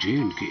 J&K।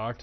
8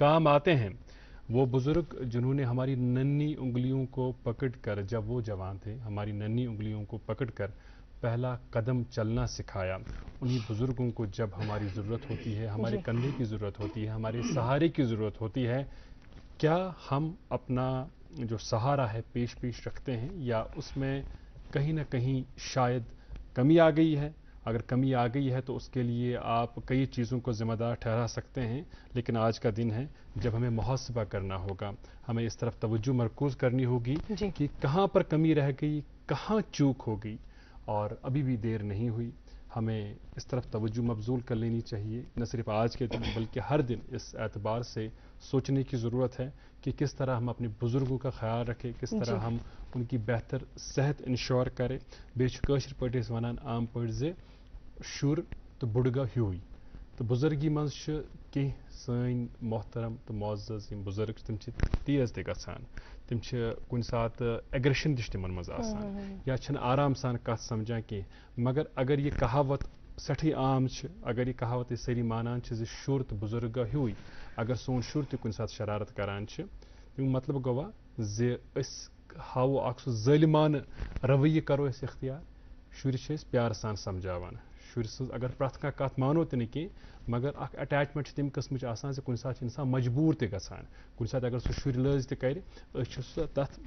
کام آتے ہیں وہ بزرگ جنہوں نے ہماری ننھی انگلیوں کو پکڑ کر، جب وہ جوان تھے، ہماری ننھی انگلیوں کو پکڑ کر پہلا قدم چلنا سکھایا، انہی بزرگوں کو جب ہماری ضرورت ہوتی ہے، ہمارے کندھے کی ضرورت ہوتی ہے، ہمارے سہارے کی ضرورت ہوتی ہے، کیا ہم اپنا جو سہارا ہے پیش رکھتے ہیں یا اس میں کہیں نہ کہیں شاید کمی آ گئی ہے؟ اگر کمی آ گئی ہے تو اس کے لیے آپ کئی چیزوں کو ذمہ دار ٹھہرا سکتے ہیں، لیکن آج کا دن ہے جب ہمیں محاسبہ کرنا ہوگا، ہمیں اس طرف توجہ مرکوز کرنی ہوگی کہ کہاں پر کمی رہ گئی، کہاں چوک ہو گئی، اور ابھی بھی دیر نہیں ہوئی، ہمیں اس طرف توجہ مبذول کر لینی چاہیے، نہ صرف آج کے دن بلکہ ہر دن اس اعتبار سے سوچنے کی ضرورت ہے کہ کس طرح ہم اپنے بزرگوں کا خیال رکھیں، کس طرح ہم ان کی بہتر صحت انشور کریں، بیچ کاشر پٹس ونان عام پٹ زِ شر تو بڑگا ہیوی تو بزرگی مز کی سن محترم تو معزز یم بزرگ تم تیز تہ گژھان، تم کن سات ایگریشن تہ تمن مز آسان یا چھن آرام سان کت سمجھان کی، مگر اگر یہ کہاوت سٹھی عام اگر یہ کہاوت ساری مانان زِ شر تو بزرگا ہیوی، اگر سون شر تہ کن سات شرارت کران تمیک مطلب گوا زِ اس ہاو اخ سہ ظالمانہ رویہ کرو اس اختیار، شر پیار سان سمجھاوان، شر سز اگر پرٛٮ۪تھ کانٛہہ کتھ مانو تہ نہ کینٛہہ مگر اکھ اٹیچمنٹ تم قسمچ آسان زِ کُنہِ ساتہٕ چھُ انسان مجبور تہ گژھان، کُنہِ ساتہٕ اگر سُہ شُرۍ لٲزۍ تہ کرِ أسۍ چھِ سُہ تتھ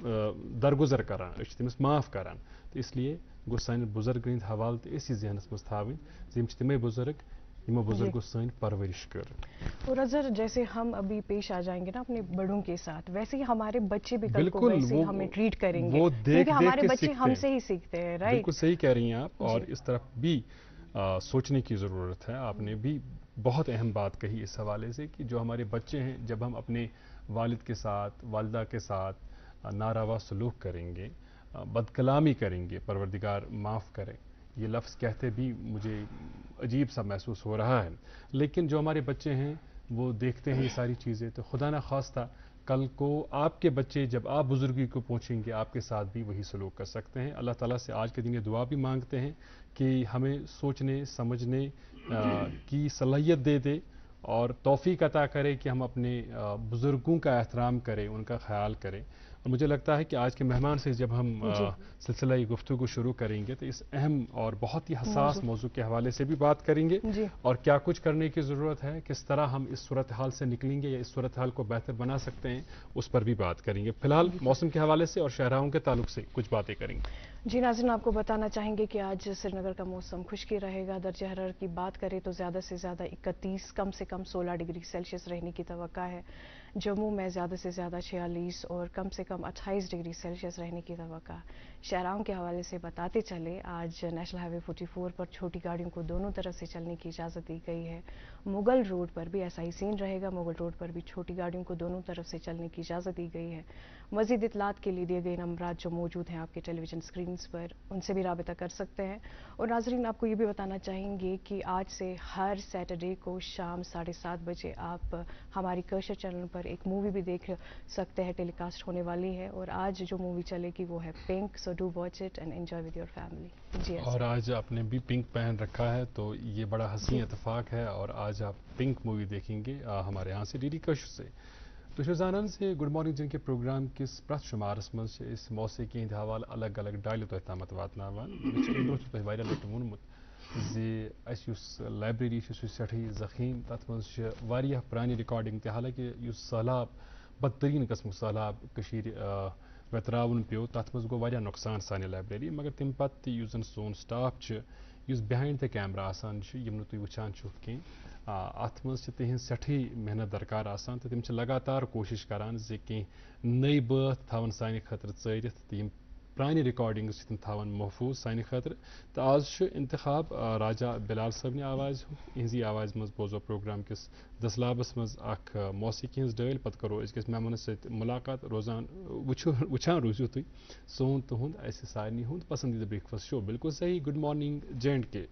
درگُزر کران، أسۍ چھِ تٔمِس معاف کران، تو اس لیے گوٚو سانہِ بُزرگن ہٕنٛدۍ حوالہٕ تہ اسی ذہنس منٛز تھاوٕنۍ زِ یِم چھِ تِمے بُزرگ یِمو بزرگوں سٲنۍ پرورش کر۔ اور اظہر جیسے ہم ابھی پیش آ جائیں گے نا اپنے بڑوں کے ساتھ، ویسے ہی ہمارے بچے بھی کل کو ویسے ہمیں ٹریٹ کریں گے، کیونکہ ہمارے بچے ہم سے ہی سیکھتے ہیں، رائٹ؟ بالکل صحیح کہہ رہی ہیں آپ، اور اس طرف بھی سوچنے کی ضرورت ہے۔ آپ نے بھی بہت اہم بات کہی اس حوالے سے کہ جو ہمارے بچے ہیں، جب ہم اپنے والد کے ساتھ، والدہ کے ساتھ ناروا سلوک کریں گے، بد کلامی کریں گے، پروردگار معاف کرے، یہ لفظ کہتے بھی مجھے عجیب سا محسوس ہو رہا ہے، لیکن جو ہمارے بچے ہیں وہ دیکھتے ہیں یہ ساری چیزیں، تو خدا نہ خواستہ کل کو آپ کے بچے جب آپ بزرگی کو پہنچیں گے آپ کے ساتھ بھی وہی سلوک کر سکتے ہیں۔ اللہ تعالیٰ سے آج کے دن یہ دعا بھی مانگتے ہیں کہ ہمیں سوچنے سمجھنے کی صلاحیت دے اور توفیق عطا کرے کہ ہم اپنے بزرگوں کا احترام کریں، ان کا خیال کریں۔ اور مجھے لگتا ہے کہ آج کے مہمان سے جب ہم سلسلہ گفتگو شروع کریں گے تو اس اہم اور بہت ہی حساس موضوع کے حوالے سے بھی بات کریں گے، اور کیا کچھ کرنے کی ضرورت ہے، کس طرح ہم اس صورتحال سے نکلیں گے یا اس صورتحال کو بہتر بنا سکتے ہیں، اس پر بھی بات کریں گے۔ فی الحال موسم کے حوالے سے اور شہراہوں کے تعلق سے کچھ باتیں کریں گے۔ جی ناظرین، آپ کو بتانا چاہیں گے کہ آج سری نگر کا موسم خشکی رہے گا، درجہ حرارت کی بات کریں تو زیادہ سے زیادہ 31، کم سے کم 16 ڈگری سیلسیس رہنے کی توقع ہے، جموں میں زیادہ سے زیادہ 46 اور کم سے کم 28 ڈگری سیلسیس رہنے کی توقع۔ شہراہوں کے حوالے سے بتاتے چلے، آج نیشنل ہائی وے 44 پر چھوٹی گاڑیوں کو دونوں طرف سے چلنے کی اجازت دی گئی ہے، مغل روڈ پر بھی ایسا ہی سین رہے گا، مغل روڈ پر بھی چھوٹی گاڑیوں کو دونوں طرف سے چلنے کی اجازت دی گئی ہے۔ مزید اطلاعات کے لیے دیے گئے نمبرات جو موجود ہیں آپ کے ٹیلی ویژن اسکرینز پر، ان سے بھی رابطہ کر سکتے ہیں۔ اور ناظرین، آپ کو یہ بھی بتانا چاہیں گے کہ آج سے ہر سیٹرڈے کو شام 7:30 بجے آپ ہماری کوشر چینل پر ایک مووی بھی دیکھ سکتے ہیں، ٹیلی کاسٹ ہونے والی ہے، اور آج جو مووی چلے گی وہ ہے pink, so do watch it and enjoy with your family. جی اور آج آپ نے بھی پنک پہن رکھا ہے تو یہ بڑا حسین اتفاق ہے، اور آج آپ پنک مووی دیکھیں گے ہمارے یہاں سے ڈی کوشر سے۔ تو زانان سے گڈ مارننگ جن کے پروگرام کس پرت شمارس مز اس موسیقی ہند حوالہ الگ الگ ڈائلہ تہ تامت واتناوان۔ تہ واریاہ لٹہ وونمت زِ اس یُس لائبریری سہ سٹھی زخیم، تت مز واریاہ پرانی ریکارڈنگ تہ، حالانکہ یُس سہلاب بدترین قسم سہلاب کشیر وتراون پیو، تت مز گو واریاہ نقصان سانہ لائبریری، مگر تم پتہ تہ یُس زن سون سٹاف یُس بہائنڈ دا کیمرہ آسان یم نہ تُہۍ وٕچھان چھُو کینٛہہ، ات مز تہذ سٹھی محنت درکار آسان، تو تم لگاتار کوشش کران زِ کینٛہہ نئی بٲتھ تھاون سانہ خٲطرٕ ژٲرِتھ، تہٕ یم پرانہِ ریکارڈنگز تم تھاون محفوظ سانہ خٲطرٕ۔ تو آز چھُ انتخاب راجا بلال صٲبنہِ آواز ہٕنٛزی آواز مز بوزو پروگرام کس دسلابس مز اکھ موسیقی ہٕنٛز ڈٲلۍ، پتہٕ کرو أزکِس مہمانس سۭتۍ ملاقات، روزان وٕچھان روٗزِو تُہۍ سون تُہُنٛد اسہِ سارنٕے ہُنٛد پسندیدہ بریک فاسٹ شو۔ بالکل صحیح، گڈ مارننگ J&K۔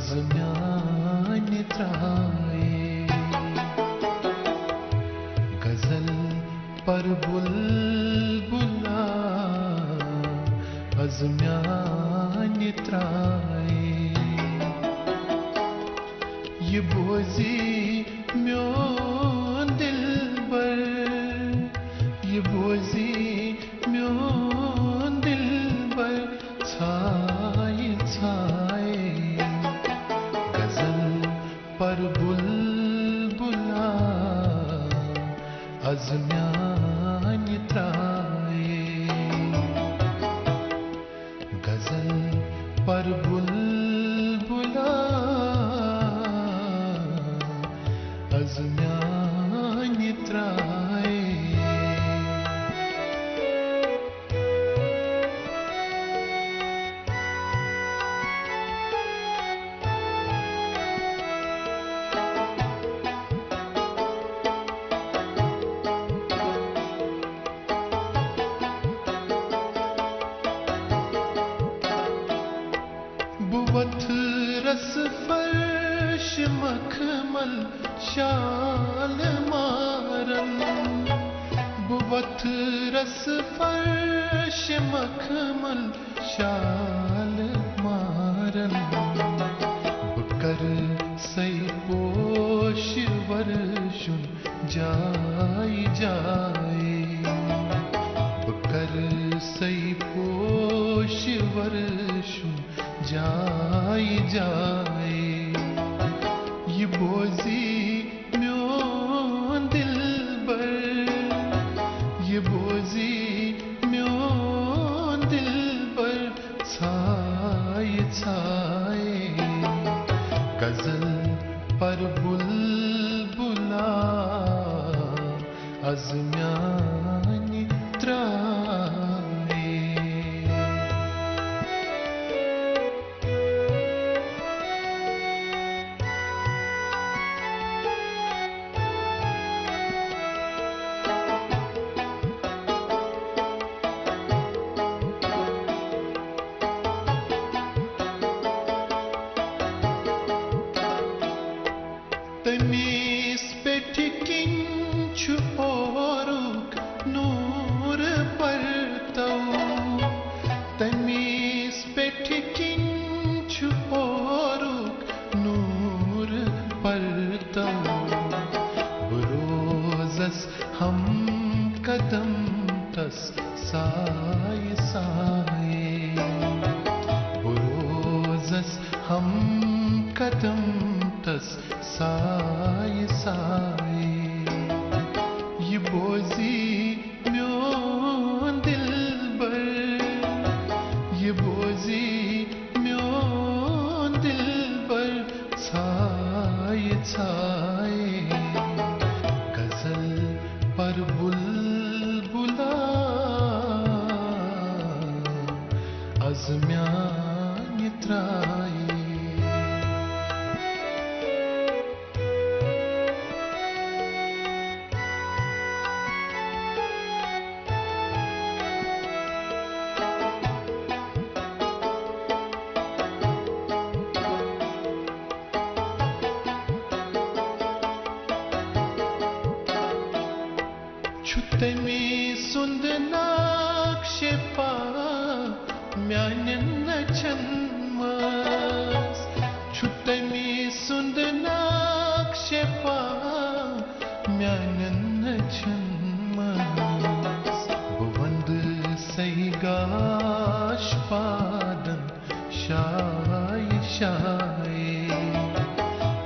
ازمیان ترائے غزل پر بلبلا ازمیان ترائے یہ بوزی میون دل بر یہ بوزی میون دل بر چھائے چھائے غزل پر بلبلا ازمیان ترائے غزل پر بلبلا ازمیان ترائے بوت رس فرش مخمل شال مارن بوت رس فرش مخمل شال مارن بکر سی پوش ورشن جائے جائے بکر سی پوش ورشن جائے جائے یہ بوزی میون دل بر یہ بوزی میون دل بر چھائے چھائے غزل پر بلبلا ازمیان ترائے تمیز پٹھ کنچ اورک نور پرتو تمیز پٹھ کنچ اورک نور پرتو بروزس ہم قدم تس سائے سائے بروزس ہم قدم تس سائے سائے یہ بوزی میون دل بر یہ بوزی میون دل بر چھائے چھائے غزل پر بلبلا ازمیان ترائے چھتمی سند نقش پا میانن نچن ماس چھتمی سند نقش پا میانن نچن ماس بوند سیگاش پادن شائے شائے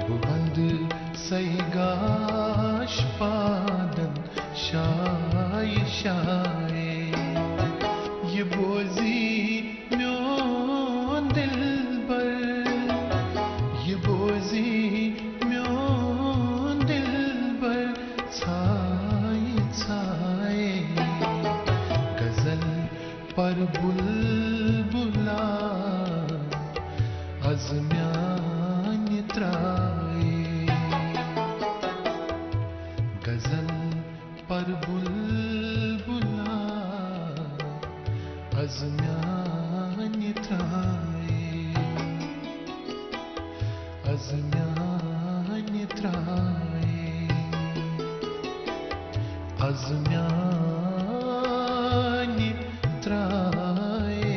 بوند سیگاش پادن شائے شائے یہ بوزی میون دل بر یہ بوزی میون دل بر چھائے چھائے غزل پر بلبلا ازمیان ترائے غزل پر بلبلا ازمیان ترائے azmyan traye, azmyan traye.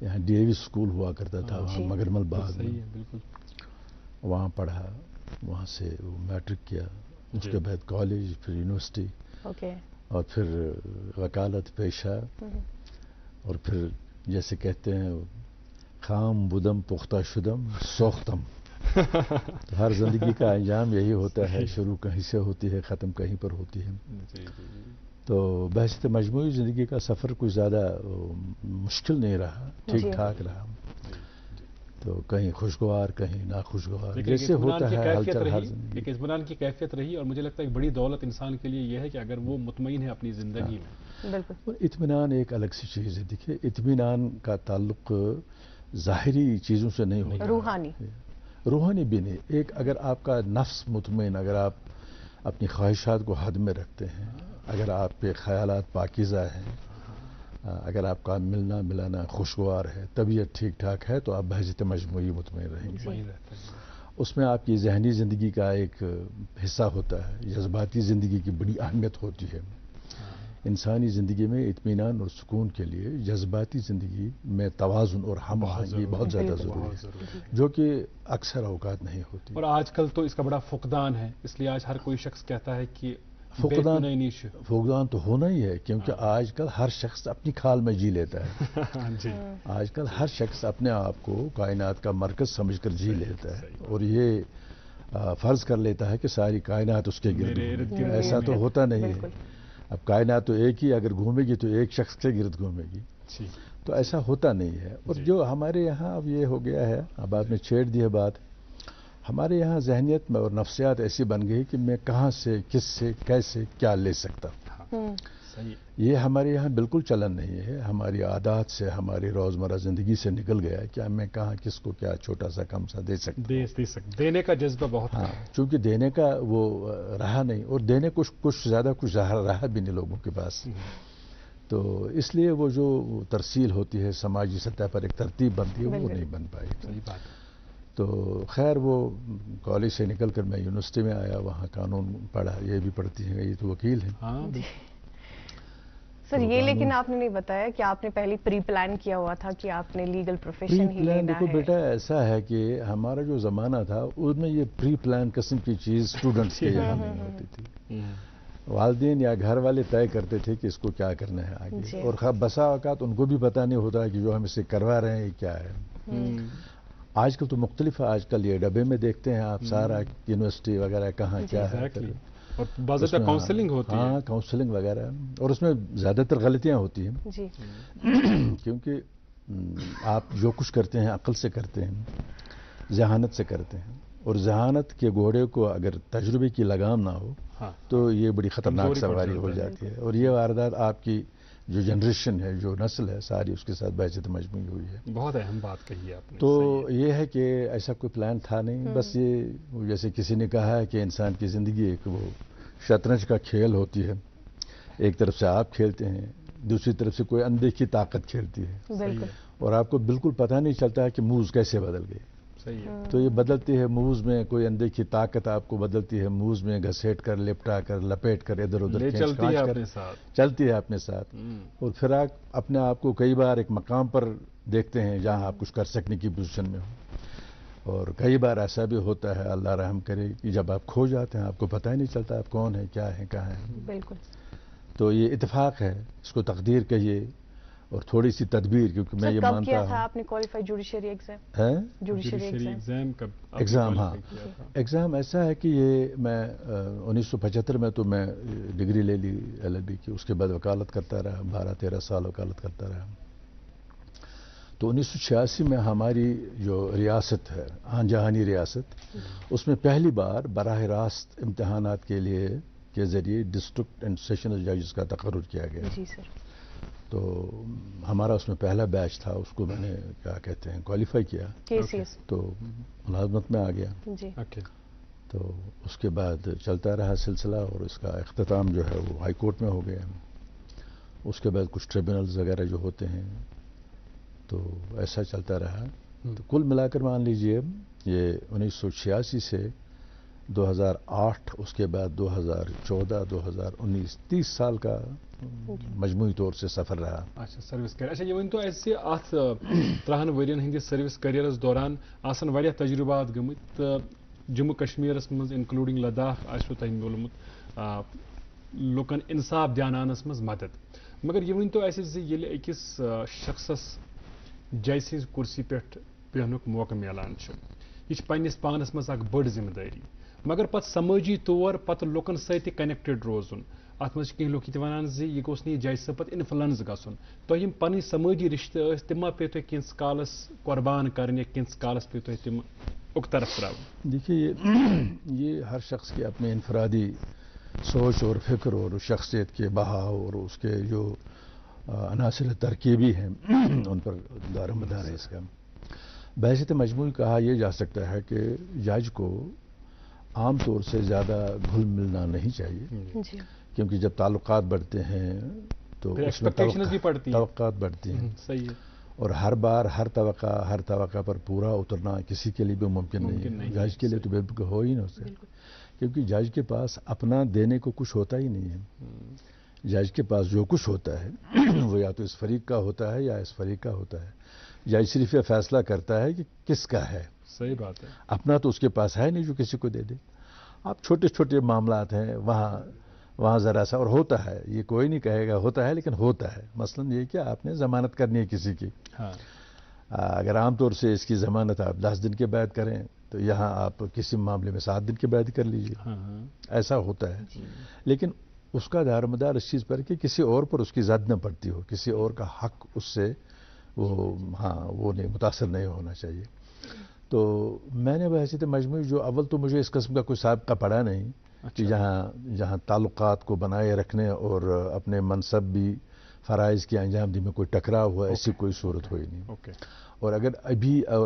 یہاں ڈی اے وی اسکول ہوا کرتا تھا وہاں مگرمل باغ میں، صحیح ہے بالکل. وہاں پڑھا، وہاں سے وہ میٹرک کیا، اس کے بعد کالج، پھر یونیورسٹی، اور پھر وکالت پیشہ، اور پھر جیسے کہتے ہیں خام بدم پختہ شدم سوختم. تو ہر زندگی کا انجام یہی ہوتا ہے، شروع کہیں سے ہوتی ہے، ختم کہیں پر ہوتی ہے. تو بحث مجموعی زندگی کا سفر کوئی زیادہ مشکل نہیں رہا، ٹھیک ٹھاک رہا. تو کہیں خوشگوار کہیں ناخوشگوار، جیسے ہوتا ہے ہلچل ہر زندگی. ایک اطمینان کی کیفیت رہی، اور مجھے لگتا ہے ایک بڑی دولت انسان کے لیے یہ ہے کہ اگر وہ مطمئن ہے اپنی زندگی میں. بالکل. اطمینان ایک الگ سی چیز ہے. دیکھیے اطمینان کا تعلق ظاہری چیزوں سے نہیں ہوتا، روحانی بھی نہیں. ایک اگر آپ کا نفس مطمئن، اگر آپ اپنی خواہشات کو حد میں رکھتے ہیں، اگر آپ کے خیالات پاکیزہ ہیں، اگر آپ کا ملنا ملانا خوشگوار ہے، طبیعت ٹھیک ٹھاک ہے، تو آپ بحثیت مجموعی مطمئن رہیں گے. اس میں آپ کی ذہنی زندگی کا ایک حصہ ہوتا ہے، جذباتی زندگی کی بڑی اہمیت ہوتی ہے. انسانی زندگی میں اطمینان اور سکون کے لیے جذباتی زندگی میں توازن اور ہم آہنگی بہت زیادہ ضروری ہے، جو کہ اکثر اوقات نہیں ہوتی. اور آج کل تو اس کا بڑا فقدان ہے، اس لیے آج ہر کوئی شخص کہتا ہے کہ فقدان تو ہونا ہی ہے، کیونکہ آج کل ہر شخص اپنی کھال میں جی لیتا ہے. آج کل ہر شخص اپنے آپ کو کائنات کا مرکز سمجھ کر جی لیتا ہے، اور یہ فرض کر لیتا ہے کہ ساری کائنات اس کے گرد. ایسا تو ہوتا نہیں ہے. اب کائنات تو ایک ہی، اگر گھومے گی تو ایک شخص کے گرد گھومے گی، تو ایسا ہوتا نہیں ہے. اور جو ہمارے یہاں اب یہ ہو گیا ہے، اب آپ نے چھیڑ دی ہے بات، ہمارے یہاں ذہنیت میں اور نفسیات ایسی بن گئی کہ میں کہاں سے کس سے کیسے کیا لے سکتا ہوں. یہ ہمارے یہاں بالکل چلن نہیں ہے. ہماری عادات سے، ہماری روزمرہ زندگی سے نکل گیا ہے کہ میں کہاں کس کو کیا چھوٹا سا کم سا دے سکتا ہوں. دینے کا جذبہ بہت ہے، چونکہ دینے کا وہ رہا نہیں، اور دینے کچھ زیادہ کچھ رہا بھی نہیں لوگوں کے پاس. تو اس لیے وہ جو ترسیل ہوتی ہے سماجی سطح پر، ایک ترتیب بنتی ہے، وہ نہیں بن پائی. صحیح بات. تو خیر وہ کالج سے نکل کر میں یونیورسٹی میں آیا، وہاں قانون پڑھا. یہ بھی پڑھتی ہیں، یہ تو وکیل ہیں. سر یہ لیکن آپ نے نہیں بتایا کہ آپ نے پہلے پری پلان کیا ہوا تھا کہ آپ نے لیگل پروفیشن ہی لینا ہے. دیکھو بیٹا، ایسا ہے کہ ہمارا جو زمانہ تھا اس میں یہ پری پلان قسم کی چیز اسٹوڈنٹس کے یہاں نہیں ہوتی تھی. والدین یا گھر والے طے کرتے تھے کہ اس کو کیا کرنا ہے آگے، اور بسا اوقات ان کو بھی پتہ نہیں ہوتا کہ جو ہم اسے کروا رہے ہیں کیا ہے. آج کل تو مختلف ہے. آج کل یہ ڈبے میں دیکھتے ہیں آپ سارا یونیورسٹی وغیرہ کہاں کیا ہے، اور باضابطہ کاؤنسلنگ ہوتی ہے. ہاں کاؤنسلنگ وغیرہ، اور اس میں زیادہ تر غلطیاں ہوتی ہیں. کیونکہ آپ جو کچھ کرتے ہیں عقل سے کرتے ہیں، ذہانت سے کرتے ہیں، اور ذہانت کے گھوڑے کو اگر تجربے کی لگام نہ ہو تو یہ بڑی خطرناک سواری ہو جاتی ہے. اور یہ واردات آپ کی جو جنریشن ہے، جو نسل ہے ساری، اس کے ساتھ بحثیت مجموعی ہوئی ہے. بہت اہم بات کہی ہے آپ نے. تو یہ ہے کہ ایسا کوئی پلان تھا نہیں. بس یہ جیسے کسی نے کہا ہے کہ انسان کی زندگی ایک وہ شطرنج کا کھیل ہوتی ہے. ایک طرف سے آپ کھیلتے ہیں، دوسری طرف سے کوئی اندیکھی طاقت کھیلتی ہے، اور آپ کو بالکل پتہ نہیں چلتا ہے کہ مووز کیسے بدل گئے. تو یہ بدلتی ہے مووز میں، کوئی اندیکھی طاقت آپ کو بدلتی ہے مووز میں، گھسیٹ کر لپٹا کر لپیٹ کر ادھر ادھر چلتی ہے اپنے ساتھ. اور پھر آپ اپنے آپ کو کئی بار ایک مقام پر دیکھتے ہیں جہاں آپ کچھ کر سکنے کی پوزیشن میں ہو، اور کئی بار ایسا بھی ہوتا ہے، اللہ رحم کرے، کہ جب آپ کھو جاتے ہیں آپ کو پتہ ہی نہیں چلتا آپ کون ہیں، کیا ہیں، کہاں ہیں. بالکل. تو یہ اتفاق ہے، اس کو تقدیر کہیے، اور تھوڑی سی تدبیر. کیونکہ میں یہ مانتا ہوں. کب کیا تھا آپ نے qualify judiciary exam? Judiciary exam ہاں، ایگزام ایسا ہے کہ یہ میں 1975 میں تو میں ڈگری لے لی LLB کی. اس کے بعد وکالت کرتا رہا، 12-13 سال وکالت کرتا رہا. تو 1986 میں ہماری جو ریاست ہے، آن جہانی ریاست، اس میں پہلی بار براہ راست امتحانات کے ذریعے ڈسٹرکٹ اینڈ سیشنل ججز کا تقرر کیا گیا. جی سر. تو ہمارا اس میں پہلا بیچ تھا، اس کو میں نے کیا کہتے ہیں کوالیفائی کیا، تو ملازمت میں آ گیا. تو اس کے بعد چلتا رہا سلسلہ، اور اس کا اختتام جو ہے وہ ہائی کورٹ میں ہو گیا. اس کے بعد کچھ ٹریبونلز وغیرہ جو ہوتے ہیں، تو ایسا چلتا رہا. تو کل ملا کر مان لیجئے یہ 1986 سے 2008 اس کے بعد 2014 2019 30 سال کا مجموعی طور سے سفر رہا. اچھا سروس کیریئر. اچھا یہ ونتو اسہِ اتھ 30 ؤرین ہندس سروس کیریئرس دوران آسان واریاہ تجربات گٔمٕتۍ تہٕ جموں کشمیرس منٛز انکلوڈنگ لداخ آسوٕ تۄہہِ میولمُت لُکن انصاف دیاناونس منٛز مدد. مگر یہ ؤنتو اسہِ زِ ییٚلہِ أکِس شخصس جج سٕنٛزِ کُرسی پٮ۪ٹھ بیہنُک موقعہٕ میلان چھُ یہ چھِ پننِس پانس منٛز اکھ بٔڑ ذمہٕ دٲری مگر پتہٕ سمٲجی طور پتہٕ لُکن سۭتۍ تہِ کنیکٹڈ روزُن. اتھ منٛز چھِ کینٛہہ لُکھ یہِ تہِ ونان زِ یہِ گوٚژھ نہٕ یہِ جج صٲب پتہٕ انفلنس گژھُن. تۄہہِ یِم پنٕنۍ سمٲجی رشتہٕ ٲسۍ تِم ما پیٚیہِ تۄہہِ کینٛژھس کالس قۄربان کرٕنۍ یا کینٛژھس کالس پیٚیہِ تۄہہِ تِم اُک طرف ترٛاوٕنۍ؟ دیکھیے یہ ہر شخص کی اپنے انفرادی سوچ اور فکر اور شخصیت کے بہاؤ اور اس کے جو عناصر ترکیبی ہیں ان پر دار مدار ہے اس کا. بحیثیت مجموعی کہا یہ جا سکتا ہے کہ جج کو عام طور سے زیادہ گھل ملنا نہیں چاہیے کیونکہ جب تعلقات بڑھتے ہیں تو اس میں توقعات بڑھتی ہیں. صحیح ہے. اور ہر بار ہر توقع پر پورا اترنا کسی کے لیے بھی ممکن نہیں ہے. جج کے لیے تو بالکل ہو ہی نہ سکے کیونکہ جج کے پاس اپنا دینے کو کچھ ہوتا ہی نہیں ہے. جج کے پاس جو کچھ ہوتا ہے وہ یا تو اس فریق کا ہوتا ہے یا اس فریق کا ہوتا ہے. جج صرف یہ فیصلہ کرتا ہے کہ کس کا ہے. صحیح بات ہے. اپنا تو اس کے پاس ہے نہیں جو کسی کو دے دے. اب چھوٹے چھوٹے معاملات ہیں وہاں ذرا سا اور ہوتا ہے. یہ کوئی نہیں کہے گا ہوتا ہے لیکن ہوتا ہے. مثلاً یہ کہ آپ نے ضمانت کرنی ہے کسی کی. اگر عام طور سے اس کی ضمانت آپ 10 دن کے بعد کریں تو یہاں آپ کسی معاملے میں 7 دن کے بعد کر لیجیے. ایسا ہوتا ہے. لیکن اس کا دار مدار اس چیز پر کہ کسی اور پر اس کی زد نہ پڑتی ہو, کسی اور کا حق اس سے وہ نہیں متاثر نہیں ہونا چاہیے. تو میں نے بحیثیت مجموعی جو اول تو مجھے اس قسم کا کوئی سابقہ پڑا نہیں کہ جہاں تعلقات کو بنائے رکھنے اور اپنے منصب بھی فرائض کی انجام دہی میں کوئی ٹکراؤ ہوا, ایسی کوئی صورت ہوئی نہیں. اور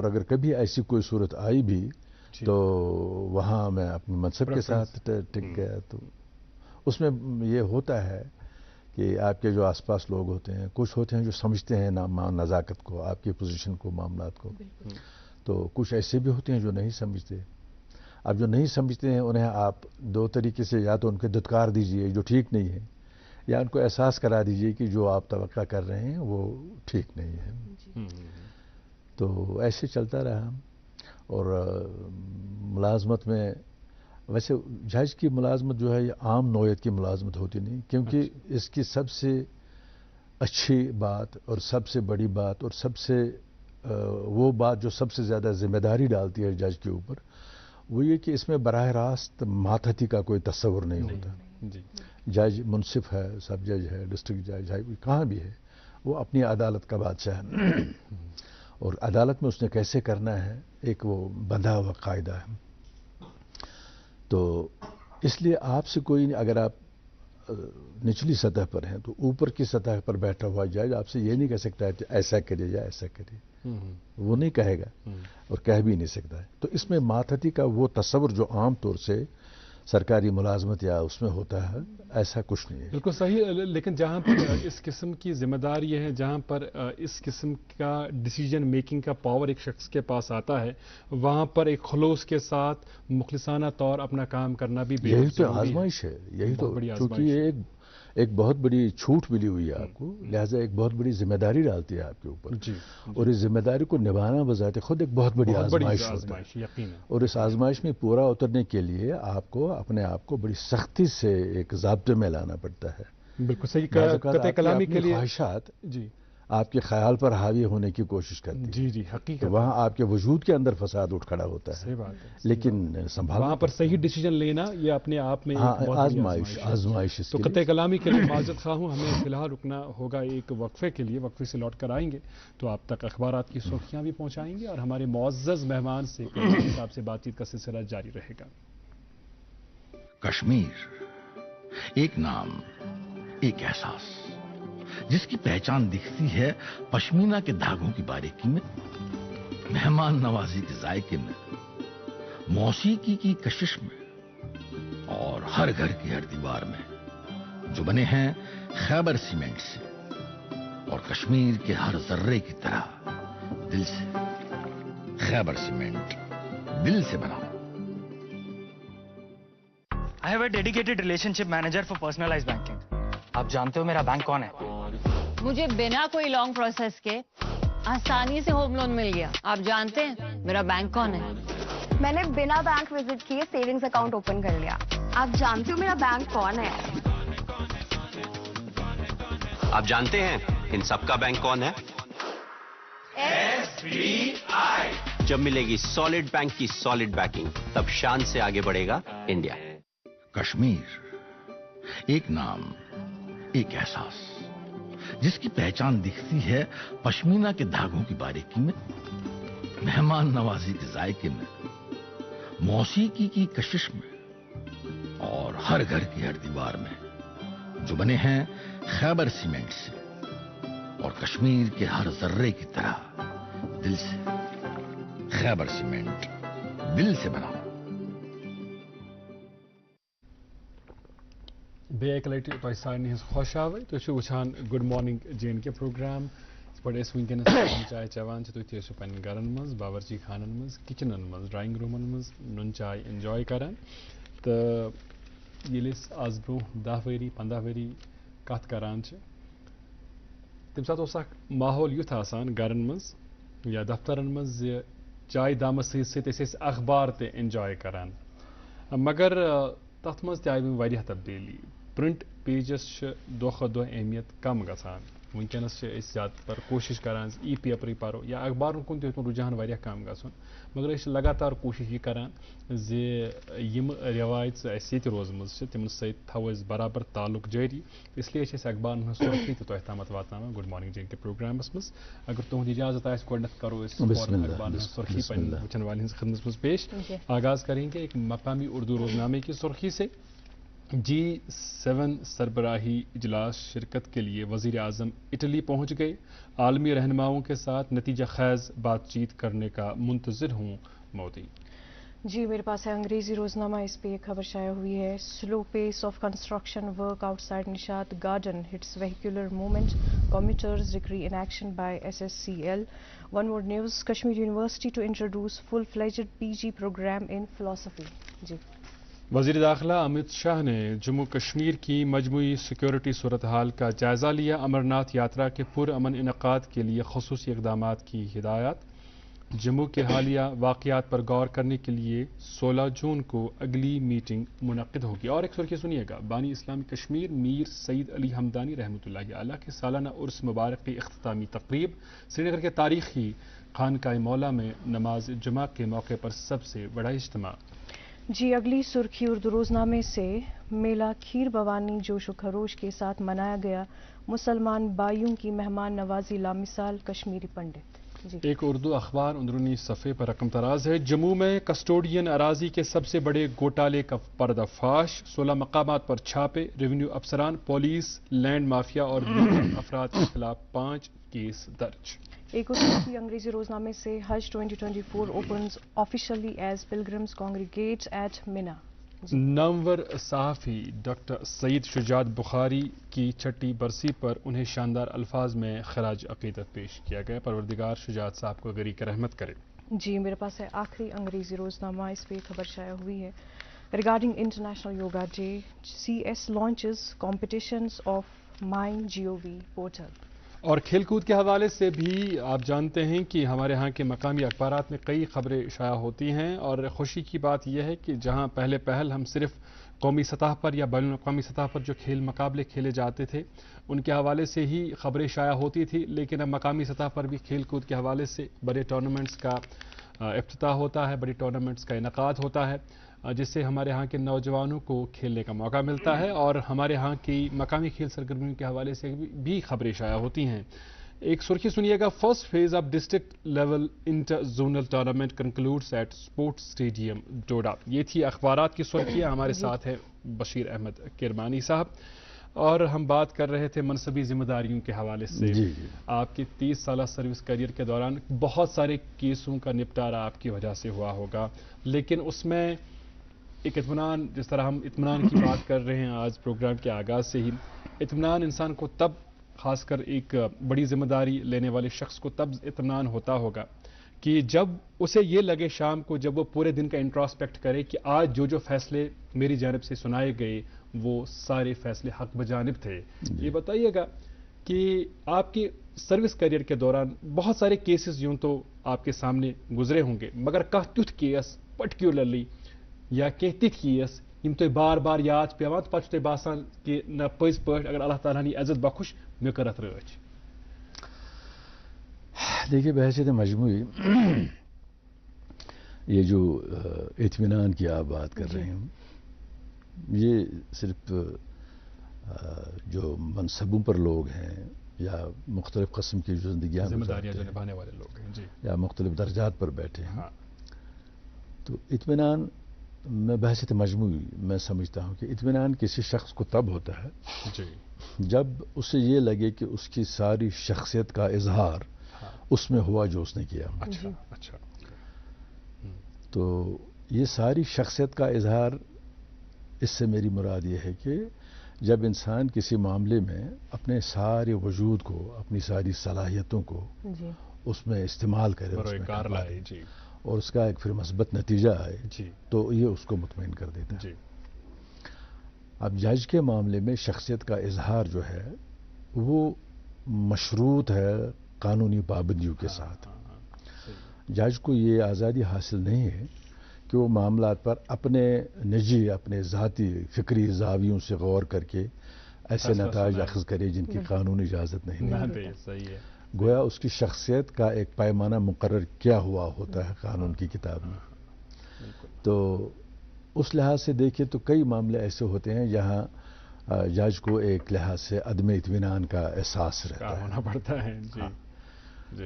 اگر کبھی ایسی کوئی صورت آئی بھی تو وہاں میں اپنے منصب کے ساتھ ٹک گیا. تو اس میں یہ ہوتا ہے کہ آپ کے جو آس پاس لوگ ہوتے ہیں کچھ ہوتے ہیں جو سمجھتے ہیں نزاکت کو, آپ کی پوزیشن کو, معاملات کو, تو کچھ ایسے بھی ہوتے ہیں جو نہیں سمجھتے. اب جو نہیں سمجھتے ہیں انہیں آپ دو طریقے سے یا تو ان کے دھتکار دیجئے جو ٹھیک نہیں ہے یا ان کو احساس کرا دیجئے کہ جو آپ توقع کر رہے ہیں وہ ٹھیک نہیں ہے. تو ایسے چلتا رہا. اور ملازمت میں ویسے جج کی ملازمت جو ہے یہ عام نوعیت کی ملازمت ہوتی نہیں کیونکہ اس کی سب سے اچھی بات اور سب سے بڑی بات اور سب سے وہ بات جو سب سے زیادہ ذمہ داری ڈالتی ہے جج کے اوپر وہ یہ کہ اس میں براہ راست ماتحتی کا کوئی تصور نہیں ہوتا. جج منصف ہے, سب جج ہے, ڈسٹرکٹ جج ہے, کہاں بھی ہے, وہ اپنی عدالت کا بادشاہ ہے اور عدالت میں اس نے کیسے کرنا ہے ایک وہ بندھا ہوا قاعدہ ہے. تو اس لیے آپ سے کوئی نہیں, اگر آپ نچلی سطح پر ہیں تو اوپر کی سطح پر بیٹھا ہوا جج آپ سے یہ نہیں کہہ سکتا ہے کہ ایسا کریے یا ایسا کریے, وہ نہیں کہے گا اور کہہ بھی نہیں سکتا ہے. تو اس میں ماتحتی کا وہ تصور جو عام طور سے سرکاری ملازمت یا اس میں ہوتا ہے ایسا کچھ نہیں ہے. بالکل صحیح. لیکن جہاں پر اس قسم کی ذمہ داری ہے, جہاں پر اس قسم کا ڈیسیجن میکنگ کا پاور ایک شخص کے پاس آتا ہے وہاں پر ایک خلوص کے ساتھ مخلصانہ طور اپنا کام کرنا بھی یہی تو آزمائش ہے. یہی تو چونکہ یہ ایک بہت بڑی چھوٹ ملی ہوئی ہے آپ کو, لہٰذا ایک بہت بڑی ذمہ داری ڈالتی ہے آپ کے اوپر. اور اس ذمہ داری کو نبھانا بذات خود ایک بہت بڑی آزمائش ہوتا ہے. اور اس آزمائش میں پورا اترنے کے لیے آپ کو اپنے آپ کو بڑی سختی سے ایک ضابطے میں لانا پڑتا ہے. بالکل صحیح. قطع کلامی کے لیے خواہشات آپ کے خیال پر حاوی ہونے کی کوشش کرتی ہے. جی حقیقت. وہاں آپ کے وجود کے اندر فساد اٹھ کھڑا ہوتا ہے. صحیح بات ہے. لیکن وہاں پر صحیح ڈیسیجن لینا یہ اپنے آپ میں آزمائش. تو قطع کلامی کے لیے معذرت خواہ ہوں, ہمیں فی الحال رکنا ہوگا ایک وقفے کے لیے. وقفے سے لوٹ کر آئیں گے تو آپ تک اخبارات کی سرخیاں بھی پہنچائیں گے اور ہمارے معزز مہمان سے صاحب سے بات چیت کا سلسلہ جاری رہے گا. کشمیر ایک نام, ایک احساس جس کی پہچان دکھتی ہے پشمینہ کے دھاگوں کی باریکی میں, مہمان نوازی کے ذائقے میں, موسیقی کی کشش میں اور ہر گھر کی ہر دیوار میں, جو بنے ہیں خیبر سیمنٹ سے اور کشمیر کے ہر ذرے کی طرح دل سے. خیبر سیمنٹ دل سے بنا. I have a dedicated relationship manager for personalized banking. آپ جانتے ہو میرا بینک کون ہے؟ مجھے بنا کوئی لانگ پروسیس کے آسانی سے ہوم لون مل گیا. آپ جانتے ہیں میرا بینک کون ہے؟ میں نے بنا بینک وزٹ کیے سیونگز اکاؤنٹ اوپن کر لیا. آپ جانتے ہو میرا بینک کون ہے؟ آپ جانتے ہیں ان سب کا بینک کون ہے؟ SBI. جب ملے گی سالڈ بینک کی سالڈ بیکنگ تب شان سے آگے بڑھے گا انڈیا. کشمیر ایک نام، ایک احساس، جس کی پہچان دکھتی ہے پشمینہ کے دھاگوں کی باریکی میں، مہمان نوازی کے ذائقے میں، موسیقی کی کشش میں، اور ہر گھر کی ہر دیوار میں، جو بنے ہیں خیبر سیمنٹ سے اور کشمیر کے ہر ذرے کی طرح دل سے. خیبر سیمنٹ دل سے بنا. بیک لٹہ تہ سارے ہز خوش آوے تھی وچان گڈ مارننگ JNK پروگرام پہ ونکس چائے چوان تھی پن گرن مز باورچی خانن مز کچنن مز ڈرائنگ رومن مز نون چائے انجوائے کران تو یل آز برو 10 ؤری 15 ؤری کت کران تم سات ماحول یُتھ آسان گرن مز یا دفترن مز چائے دامس ست اخبار تہ انجوائے کران مگر تت مز تہ آئی واریاہ تبدیلی. پرنٹ پیجس دہ کھۄتہٕ دۄہ اہمیت کم گژھان. ونکس زیادٕ تر کوشش کران ای پیپرٕے پرو یا اخبارن کُن تہِ ہیوٚتمُت رجحان واریاہ کم گژھُن مگر أسۍ چھِ لگاتار کوشش یہ کران زِ یِم رٮ۪وایژ اَسہِ ییٚتہِ روزمٕژ چھِ تِمن سۭتۍ تھاوو أسۍ برابر تعلق جٲری. اسلیے چھِ أسۍ اخبارن ہٕنٛز سُرخی تہِ تۄہہِ تامتھ واتناوان گڈ مارننگ JNK پروگرامس منٛز. اگر تُہُنٛد اجازت آسہِ گۄڈنیتھ کرو أسۍ اخبارن ہٕنٛز سُرخی پنٕنۍ وٕچھن والٮ۪ن ہٕنٛز خدمت منٛز پیش. آغاز کریں گے ایک مقامی اردو روزنامے کی سرخی سے. G7 سربراہی اجلاس شرکت کے لیے وزیر اعظم اٹلی پہنچ گئے. عالمی رہنماؤں کے ساتھ نتیجہ خیز بات چیت کرنے کا منتظر ہوں مودی. جی میرے پاس ہے انگریزی روزنامہ. اس پہ یہ خبر شائع ہوئی ہے. Slow pace of construction work outside Nishat garden hits vehicular movement. Commuters decry inaction by SSCL. One more news. Kashmir university to introduce full fledged PG programme in philosophy. جی وزیر داخلہ امت شاہ نے جموں کشمیر کی مجموعی سیکورٹی صورتحال کا جائزہ لیا. امرناتھ یاترا کے پرامن انعقاد کے لیے خصوصی اقدامات کی ہدایات. جموں کے حالیہ واقعات پر غور کرنے کے لیے 16 جون کو اگلی میٹنگ منعقد ہوگی. اور ایک سرخی سنیے گا. بانی اسلامی کشمیر میر سعید علی حمدانی رحمۃ اللہ علیہ کے سالانہ عرس مبارک کی اختتامی تقریب. سری نگر کے تاریخی خانقاہ مولا میں نماز جمعہ کے موقع پر سب سے بڑا اجتماع. جی اگلی سرخی اردو روزنامے سے. میلہ کھیر بھوانی جوش و خروش کے ساتھ منایا گیا. مسلمان بھائیوں کی مہمان نوازی لامثال کشمیری پنڈت. جی ایک اردو اخبار اندرونی صفحے پر رقم تراز ہے. جموں میں کسٹوڈین اراضی کے سب سے بڑے گھوٹالے کا پردہ فاش. 16 مقامات پر چھاپے. ریونیو افسران پولیس لینڈ مافیا اور دیگر افراد کے خلاف 5 کیس درج. ایک اردو انگریزی روزنامے سے. حج 2024 opens officially as pilgrims congregate at Mina. نامور صحافی ڈاکٹر سعید شجاعت بخاری کی 6ٹی برسی پر انہیں شاندار الفاظ میں خراج عقیدت پیش کیا گیا. پروردگار شجاعت صاحب کو غریق رحمت کرے. جی میرے پاس ہے آخری انگریزی روزنامہ. اس پہ خبر شائع ہوئی ہے. Regarding international yoga day CS launches competitions of MyGov portal. اور کھیل کود کے حوالے سے بھی آپ جانتے ہیں کہ ہمارے ہاں کے مقامی اخبارات میں کئی خبریں شائع ہوتی ہیں اور خوشی کی بات یہ ہے کہ جہاں پہل ہم صرف قومی سطح پر یا بین الاقوامی سطح پر جو کھیل مقابلے کھیلے جاتے تھے ان کے حوالے سے ہی خبریں شائع ہوتی تھی، لیکن اب مقامی سطح پر بھی کھیل کود کے حوالے سے بڑے ٹورنامنٹس کا افتتاح ہوتا ہے، بڑی ٹورنامنٹس کا انعقاد ہوتا ہے جس سے ہمارے ہاں کے نوجوانوں کو کھیلنے کا موقع ملتا ہے اور ہمارے ہاں کی مقامی کھیل سرگرمیوں کے حوالے سے بھی خبریں شائع ہوتی ہیں. ایک سرخی سنیے گا. First phase of district level inter zonal tournament concludes at sports stadium Doda. یہ تھی اخبارات کی سرخیاں. ہمارے ساتھ ہے بشیر احمد کرمانی صاحب اور ہم بات کر رہے تھے منصبی ذمہ داریوں کے حوالے سے. آپ کی 30 سالہ سروس کیریئر کے دوران بہت سارے کیسوں کا نپٹارہ آپ کی وجہ سے ہوا ہوگا، لیکن اس میں ایک اطمینان، جس طرح ہم اطمینان کی بات کر رہے ہیں آج پروگرام کے آغاز سے ہی، اطمینان انسان کو تب، خاص کر ایک بڑی ذمہ داری لینے والے شخص کو تب اطمینان ہوتا ہوگا کہ جب اسے یہ لگے شام کو جب وہ پورے دن کا انٹراسپیکٹ کرے کہ آج جو فیصلے میری جانب سے سنائے گئے وہ سارے فیصلے حق بجانب تھے. یہ بتائیے گا کہ آپ کی سروس کیریئر کے دوران بہت سارے کیسز یوں تو آپ کے سامنے گزرے ہوں گے مگر کانٛہہ تیُتھ کیس پرٹیکولرلی یا کینٛہہ تِتھۍ کیس یم تۄہہِ بار بار یاد پیوان پتہٕ چھُ تۄہہِ باسان کہ نہ پٔزۍ پٲٹھۍ اگر اللہ تعالیٰ ہن عزت بخش مےٚ کٔر اتھ رٲچھ؟ دیکھیے بحیثیت مجموعی یہ جو اطمینان کی آپ بات کر رہے ہیں یہ صرف جو منصبوں پر لوگ ہیں یا مختلف قسم کی جو زندگیاں ذمہ داریاں جو نبھانے والے لوگ ہیں جی یا مختلف درجات پر بیٹھے ہیں تو اطمینان میں بحیثیت مجموعی میں سمجھتا ہوں کہ اطمینان کسی شخص کو تب ہوتا ہے جی جب اسے یہ لگے کہ اس کی ساری شخصیت کا اظہار اس میں ہوا جو اس نے کیا. اچھا اچھا. تو یہ ساری شخصیت کا اظہار اس سے میری مراد یہ ہے کہ جب انسان کسی معاملے میں اپنے سارے وجود کو اپنی ساری صلاحیتوں کو اس میں استعمال کرے اس میں کار لائے جی اور اس کا ایک پھر مثبت نتیجہ آئے جی تو یہ اس کو مطمئن کر دیتا ہے. جی. اب جج کے معاملے میں شخصیت کا اظہار جو ہے وہ مشروط ہے قانونی پابندیوں کے ساتھ. جج کو یہ آزادی حاصل نہیں ہے کہ وہ معاملات پر اپنے نجی اپنے ذاتی فکری زاویوں سے غور کر کے ایسے نتائج اخذ کرے جن کی قانونی اجازت نہیں ہے. گویا اس کی شخصیت کا ایک پیمانہ مقرر کیا ہوا ہوتا ہے قانون کی کتاب میں. تو اس لحاظ سے دیکھیں تو کئی معاملے ایسے ہوتے ہیں جہاں جج کو ایک لحاظ سے عدم اطمینان کا احساس رہتا ہے ہونا پڑتا ہے جی.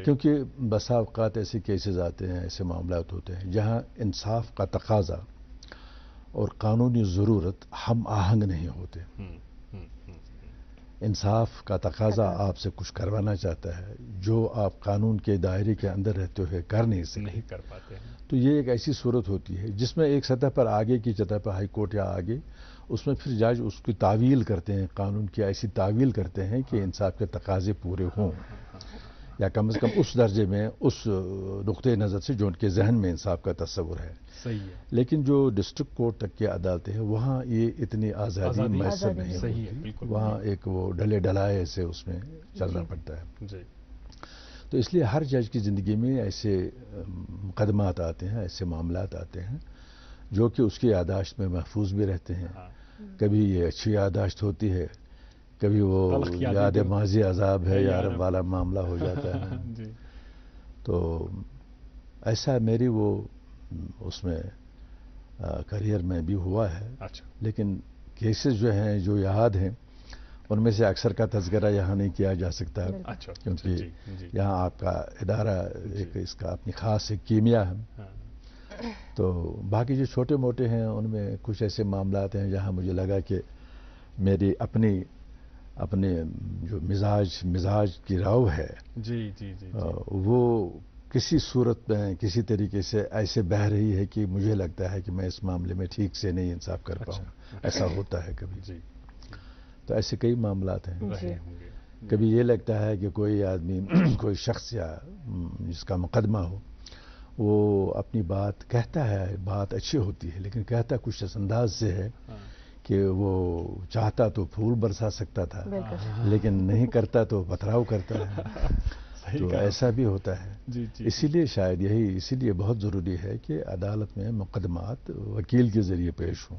کیونکہ بسا اوقات ایسے کیسز آتے ہیں ایسے معاملات ہوتے ہیں جہاں انصاف کا تقاضا اور قانونی ضرورت ہم آہنگ نہیں ہوتے. انصاف کا تقاضا آپ سے کچھ کروانا چاہتا ہے جو آپ قانون کے دائرے کے اندر رہتے ہوئے کر نہیں سکتے, نہیں کر پاتے ہیں. تو یہ ایک ایسی صورت ہوتی ہے جس میں ایک سطح پر آگے کی سطح پر ہائی کورٹ یا آگے اس میں پھر جج اس کی تعویل کرتے ہیں, قانون کی ایسی تعویل کرتے ہیں کہ انصاف کے تقاضے پورے ہوں یا کم از کم اس درجے میں اس نقطۂ نظر سے جو ان کے ذہن میں انصاف کا تصور ہے. صحیح ہے. لیکن جو ڈسٹرکٹ کورٹ تک کی عدالتیں ہیں وہاں یہ اتنی آزادی میسر نہیں صحیح ہے بالکل. وہاں ایک وہ ڈلے ڈلائے سے اس میں چلنا پڑتا ہے. جی. تو اس لیے ہر جج کی زندگی میں ایسے مقدمات آتے ہیں ایسے معاملات آتے ہیں جو کہ اس کی یادداشت میں محفوظ بھی رہتے ہیں. کبھی یہ اچھی یادداشت ہوتی ہے کبھی وہ یاد ماضی عذاب ہے یار والا معاملہ ہو جاتا ہے. تو ایسا میری وہ اس میں کریئر میں بھی ہوا ہے. لیکن کیسز جو ہیں جو یاد ہیں ان میں سے اکثر کا تذکرہ یہاں نہیں کیا جا سکتا کیونکہ یہاں آپ کا ادارہ ایک اس کا اپنی خاص ایک کیمیا ہے. تو باقی جو چھوٹے موٹے ہیں ان میں کچھ ایسے معاملات ہیں جہاں مجھے لگا کہ میری اپنے جو مزاج کی رو ہے جی جی جی وہ کسی صورت میں کسی طریقے سے ایسے بہہ رہی ہے کہ مجھے لگتا ہے کہ میں اس معاملے میں ٹھیک سے نہیں انصاف کر پاؤں. ایسا ہوتا ہے کبھی. جی. تو ایسے کئی معاملات ہیں. کبھی یہ لگتا ہے کہ کوئی آدمی کوئی شخص یا جس کا مقدمہ ہو وہ اپنی بات کہتا ہے بات اچھی ہوتی ہے لیکن کہتا کچھ اس انداز سے ہے کہ وہ چاہتا تو پھول برسا سکتا تھا لیکن نہیں کرتا تو پتھراؤ کرتا ہے. تو ایسا بھی ہوتا ہے. اسی لیے شاید اسی لیے بہت ضروری ہے کہ عدالت میں مقدمات وکیل کے ذریعے پیش ہوں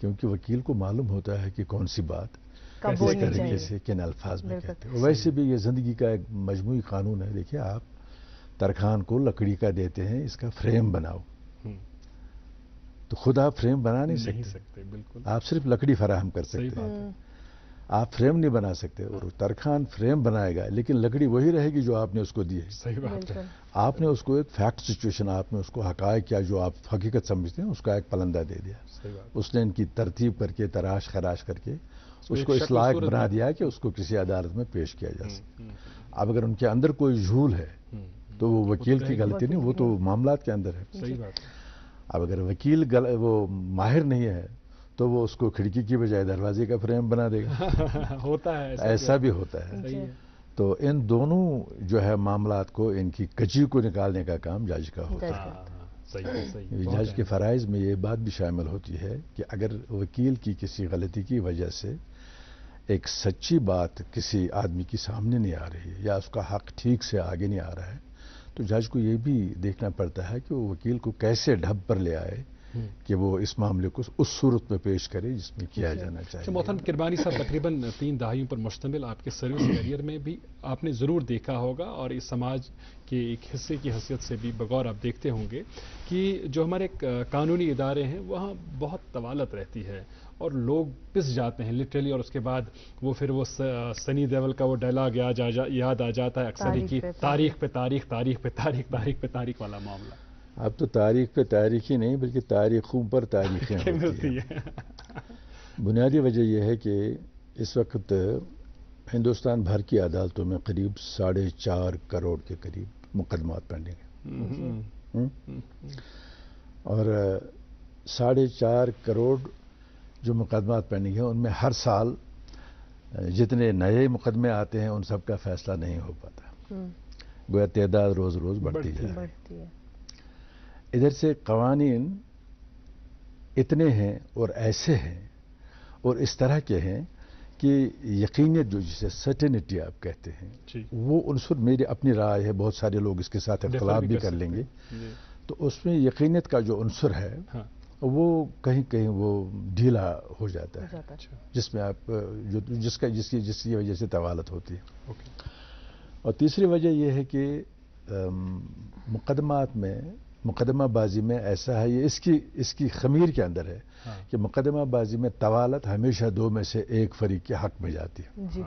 کیونکہ وکیل کو معلوم ہوتا ہے کہ کون سی بات کس طریقے سے کن الفاظ میں کہتے ہیں. ویسے بھی یہ زندگی کا ایک مجموعی قانون ہے. دیکھیے آپ ترخان کو لکڑی کا دیتے ہیں اس کا فریم بناؤ تو خود آپ فریم بنا نہیں سکتے. بالکل. آپ صرف لکڑی فراہم کر سکتے ہیں. آپ فریم نہیں بنا سکتے اور ترخان فریم بنائے گا لیکن لکڑی وہی رہے گی جو آپ نے اس کو دی ہے. صحیح بات ہے. آپ نے اس کو ایک فیکٹ سچویشن آپ نے اس کو حقائق کیا جو آپ حقیقت سمجھتے ہیں اس کا ایک پلندہ دے دیا. اس نے ان کی ترتیب کر کے تراش خراش کر کے اس کو اس لائق بنا دیا کہ اس کو کسی عدالت میں پیش کیا جا سکے. اب اگر ان کے اندر کوئی جھول ہے تو وہ وکیل کی غلطی نہیں وہ تو معاملات کے اندر ہے. صحیح بات ہے. اب اگر وکیل وہ ماہر نہیں ہے تو وہ اس کو کھڑکی کی بجائے دروازے کا فریم بنا دے گا. ہوتا ہے ایسا بھی ہوتا ہے. تو ان دونوں جو ہے معاملات کو ان کی کچی کو نکالنے کا کام جج کا ہوتا ہے. صحیح. جج کے فرائض میں یہ بات بھی شامل ہوتی ہے کہ اگر وکیل کی کسی غلطی کی وجہ سے ایک سچی بات کسی آدمی کی سامنے نہیں آ رہی یا اس کا حق ٹھیک سے آگے نہیں آ رہا ہے تو جج کو یہ بھی دیکھنا پڑتا ہے کہ وہ وکیل کو کیسے ڈھب پر لے آئے کہ وہ اس معاملے کو اس صورت میں پیش کرے جس میں کیا جانا چاہیے. محترم کربانی صاحب، تقریباً 3 دہائیوں پر مشتمل آپ کے سروس کیریئر میں بھی آپ نے ضرور دیکھا ہوگا اور اس سماج کے ایک حصے کی حیثیت سے بھی بغور آپ دیکھتے ہوں گے کہ جو ہمارے قانونی ادارے ہیں وہاں بہت طوالت رہتی ہے اور لوگ پس جاتے ہیں لٹرلی، اور اس کے بعد وہ پھر وہ سنی دیول کا وہ ڈائلاگ یاد آ جاتا ہے اکثر ہی کہ تاریخ پہ تاریخ، تاریخ پہ تاریخ، تاریخ پہ تاریخ والا معاملہ. اب تو تاریخ پہ تاریخ ہی نہیں بلکہ تاریخوں پر تاریخیں ہوتی ہیں. بنیادی وجہ یہ ہے کہ اس وقت ہندوستان بھر کی عدالتوں میں قریب 4.5 کروڑ کے قریب مقدمات پینڈنگ ہیں اور 4.5 کروڑ جو مقدمات پینڈنگ ہیں ان میں ہر سال جتنے نئے مقدمے آتے ہیں ان سب کا فیصلہ نہیں ہو پاتا. گویا تعداد روز روز بڑھتی جائے. ادھر سے قوانین اتنے ہیں اور ایسے ہیں اور اس طرح کے ہیں کہ یقینیت جو جسے سرٹینٹی آپ کہتے ہیں وہ عنصر میری اپنی رائے ہے، بہت سارے لوگ اس کے ساتھ اختلاف بھی کر لیں گے، تو اس میں یقینیت کا جو عنصر ہے وہ کہیں کہیں وہ ڈھیلا ہو جاتا ہے جس میں آپ جس کی وجہ سے طوالت ہوتی ہے. اور تیسری وجہ یہ ہے کہ مقدمات میں مقدمہ بازی میں ایسا ہے، یہ اس کی خمیر کے اندر ہے کہ مقدمہ بازی میں طوالت ہمیشہ 2 میں سے 1 فریق کے حق میں جاتی ہے.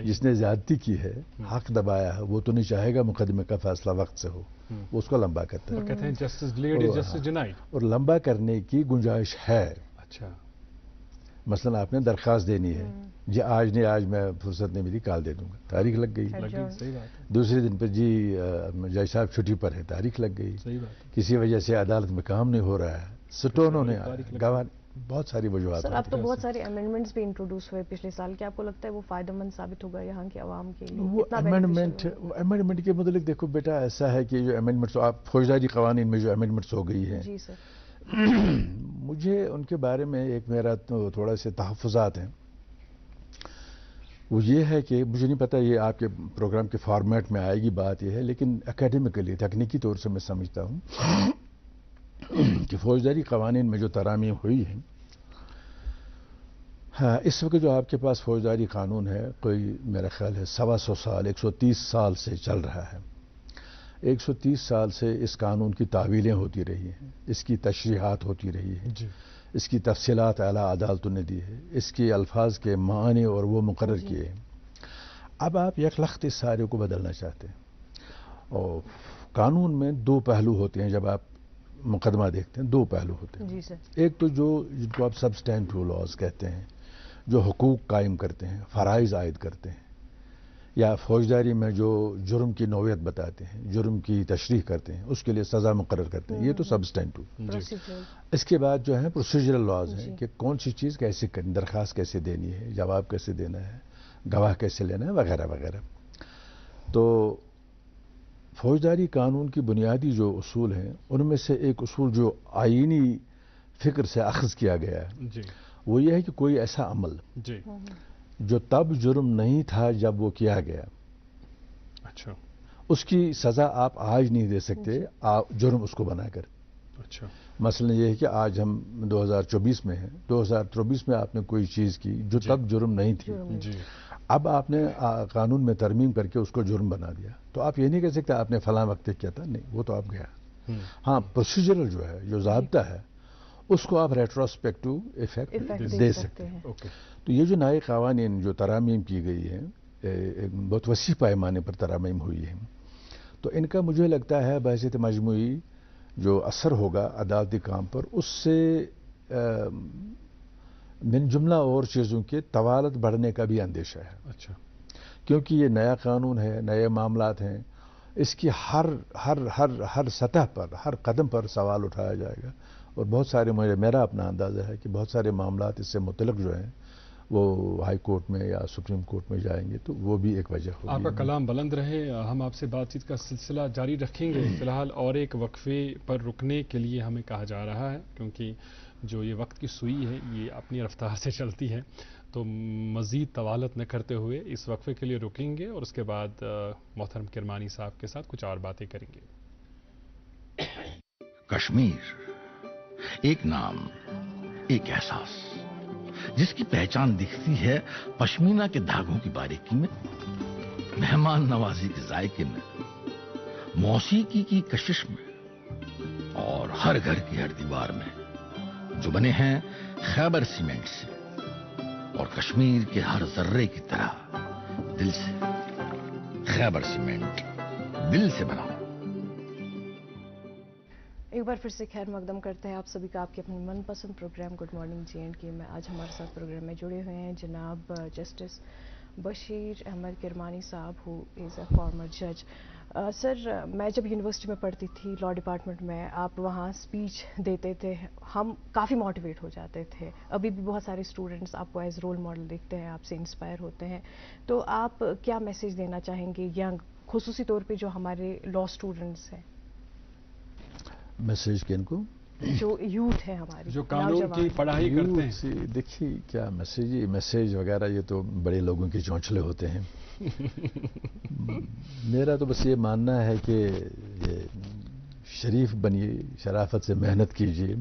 جس نے زیادتی کی ہے، حق دبایا ہے، وہ تو نہیں چاہے گا مقدمے کا فیصلہ وقت سے ہو، وہ اس کو لمبا کرتا ہے. کہتے ہیں جسٹس ڈیلیڈ از جسٹس ڈینائیڈ. اور لمبا کرنے کی گنجائش ہے. اچھا، مثلا آپ نے درخواست دینی ہے، جی آج نہیں، آج میں فرصت نہیں ملی، کال دے دوں گا، تاریخ لگ گئی. دوسرے دن پہ جی جج صاحب چھٹی پر ہے، تاریخ لگ گئی. کسی وجہ سے عدالت میں کام نہیں ہو رہا ہے، سٹونوں نے گواہ، بہت ساری وجوہات. سر اب تو بہت سارے امینڈمنٹس بھی انٹروڈیوس ہوئے پچھلے سال، کیا آپ کو لگتا ہے وہ فائدہ مند ثابت ہوگا یہاں کے عوام کے لیے؟ وہ امینڈمنٹ کے متعلق دیکھو بیٹا، ایسا ہے کہ جو امینڈمنٹس آپ فوجداری قوانین میں جو امینڈمنٹس ہو گئی ہیں، جی سر، مجھے ان کے بارے میں ایک میرا تھوڑا سے تحفظات ہیں. وہ یہ ہے کہ مجھے نہیں پتا یہ آپ کے پروگرام کے فارمیٹ میں آئے گی بات یہ ہے، لیکن اکیڈمیکلی تکنیکی طور سے میں سمجھتا ہوں کہ فوجداری قوانین میں جو ترامیم ہوئی ہیں، ہاں اس وقت جو آپ کے پاس فوجداری قانون ہے کوئی میرا خیال ہے 125 سال 130 سال سے چل رہا ہے. 130 سال سے اس قانون کی تعویلیں ہوتی رہی ہیں، اس کی تشریحات ہوتی رہی ہیں، اس کی تفصیلات اعلیٰ عدالتوں نے دی ہے، اس کے الفاظ کے معنی اور وہ مقرر کیے ہیں. اب آپ یک لخت اس سارے کو بدلنا چاہتے ہیں. اور قانون میں 2 پہلو ہوتے ہیں، جب آپ مقدمہ دیکھتے ہیں 2 پہلو ہوتے ہیں. جی سر. ایک تو جن کو آپ سبسٹینٹیو لاز کہتے ہیں، جو حقوق قائم کرتے ہیں، فرائض عائد کرتے ہیں، یا فوجداری میں جو جرم کی نوعیت بتاتے ہیں، جرم کی تشریح کرتے ہیں، اس کے لیے سزا مقرر کرتے ہیں، یہ تو سبسٹینٹیو. اس کے بعد جو ہے پروسیجرل لاز ہیں کہ کون سی چیز کیسے کرنی، درخواست کیسے دینی ہے، جواب کیسے دینا ہے، گواہ کیسے لینا ہے، وغیرہ وغیرہ. تو فوجداری قانون کی بنیادی جو اصول ہیں ان میں سے ایک اصول جو آئینی فکر سے اخذ کیا گیا ہے وہ یہ ہے کہ کوئی ایسا عمل جو تب جرم نہیں تھا جب وہ کیا گیا، اچھا، اس کی سزا آپ آج نہیں دے سکتے، آپ جرم اس کو بنا کر. اچھا، مثلا یہ ہے کہ آج ہم 2024 میں ہیں، 2024 میں آپ نے کوئی چیز کی جو تب جرم نہیں تھی، اب آپ نے قانون میں ترمیم کر کے اس کو جرم بنا دیا، تو آپ یہ نہیں کہہ سکتے آپ نے فلاں وقت کیا تھا، نہیں، وہ تو آپ گیا. ہاں پروسیجرل جو ہے، جو ضابطہ ہے، اس کو آپ ریٹروسپیکٹو ایفیکٹ دے سکتے ہیں. تو یہ جو نئے قوانین جو ترامیم کی گئی ہیں، بہت وسیع پیمانے پر ترامیم ہوئی ہیں، تو ان کا مجھے لگتا ہے بحیثیت مجموعی جو اثر ہوگا عدالتی کام پر، اس سے من جملہ اور چیزوں کے طوالت بڑھنے کا بھی اندیشہ ہے. اچھا، کیونکہ یہ نیا قانون ہے، نئے معاملات ہیں، اس کی ہر سطح پر، ہر قدم پر سوال اٹھایا جائے گا، اور بہت سارے میرا اپنا اندازہ ہے کہ بہت سارے معاملات اس سے متعلق جو ہیں وہ ہائی کورٹ میں یا سپریم کورٹ میں جائیں گے تو وہ بھی ایک وجہ ہوگی. آپ کا کلام بلند رہے. ہم آپ سے بات چیت کا سلسلہ جاری رکھیں گے. فی الحال اور ایک وقفے پر رکنے کے لیے ہمیں کہا جا رہا ہے کیونکہ جو یہ وقت کی سوئی ہے یہ اپنی رفتار سے چلتی ہے، تو مزید طوالت نہ کرتے ہوئے اس وقفے کے لیے رکیں گے اور اس کے بعد محترم کرمانی صاحب کے ساتھ کچھ اور باتیں کریں گے. کشمیر ایک نام، ایک احساس جس کی پہچان دکھتی ہے پشمینہ کے دھاگوں کی باریکی میں، مہمان نوازی کے ذائقے میں، موسیقی کی کشش میں اور ہر گھر کی ہر دیوار میں، جو بنے ہیں خیبر سیمنٹ سے اور کشمیر کے ہر ذرے کی طرح دل سے. خیبر سیمنٹ دل سے بنا. ایک بار پھر سے خیر مقدم کرتے ہیں آپ سبھی کا آپ کے اپنے من پسند programme good morning J and K میں. آج ہمارے ساتھ پروگرام میں جڑے ہوئے ہیں جناب جسٹس بشیر احمد کرمانی صاحب ہو از اے فارمر جج. سر، میں جب یونیورسٹی میں پڑھتی تھی لاء ڈپارٹمنٹ میں، آپ وہاں اسپیچ دیتے تھے، ہم کافی موٹیویٹ ہو جاتے تھے. ابھی بھی بہت سارے اسٹوڈنٹس آپ کو ایز رول ماڈل دیکھتے ہیں، آپ سے انسپائر ہوتے ہیں. تو آپ کیا میسیج دینا چاہیں گے ینگ، خصوصی طور پہ جو ہمارے لاء اسٹوڈنٹس ہیں؟ میسیج کن کو؟ جو یوتھ ہے ہماری، جو قانون کی پڑھائی کرتے ہیں. دیکھیے کیا میسیج وغیرہ یہ تو بڑے لوگوں کے چونچلے ہوتے ہیں. میرا تو بس یہ ماننا ہے کہ یہ شریف بنیے، شرافت سے محنت کیجیے،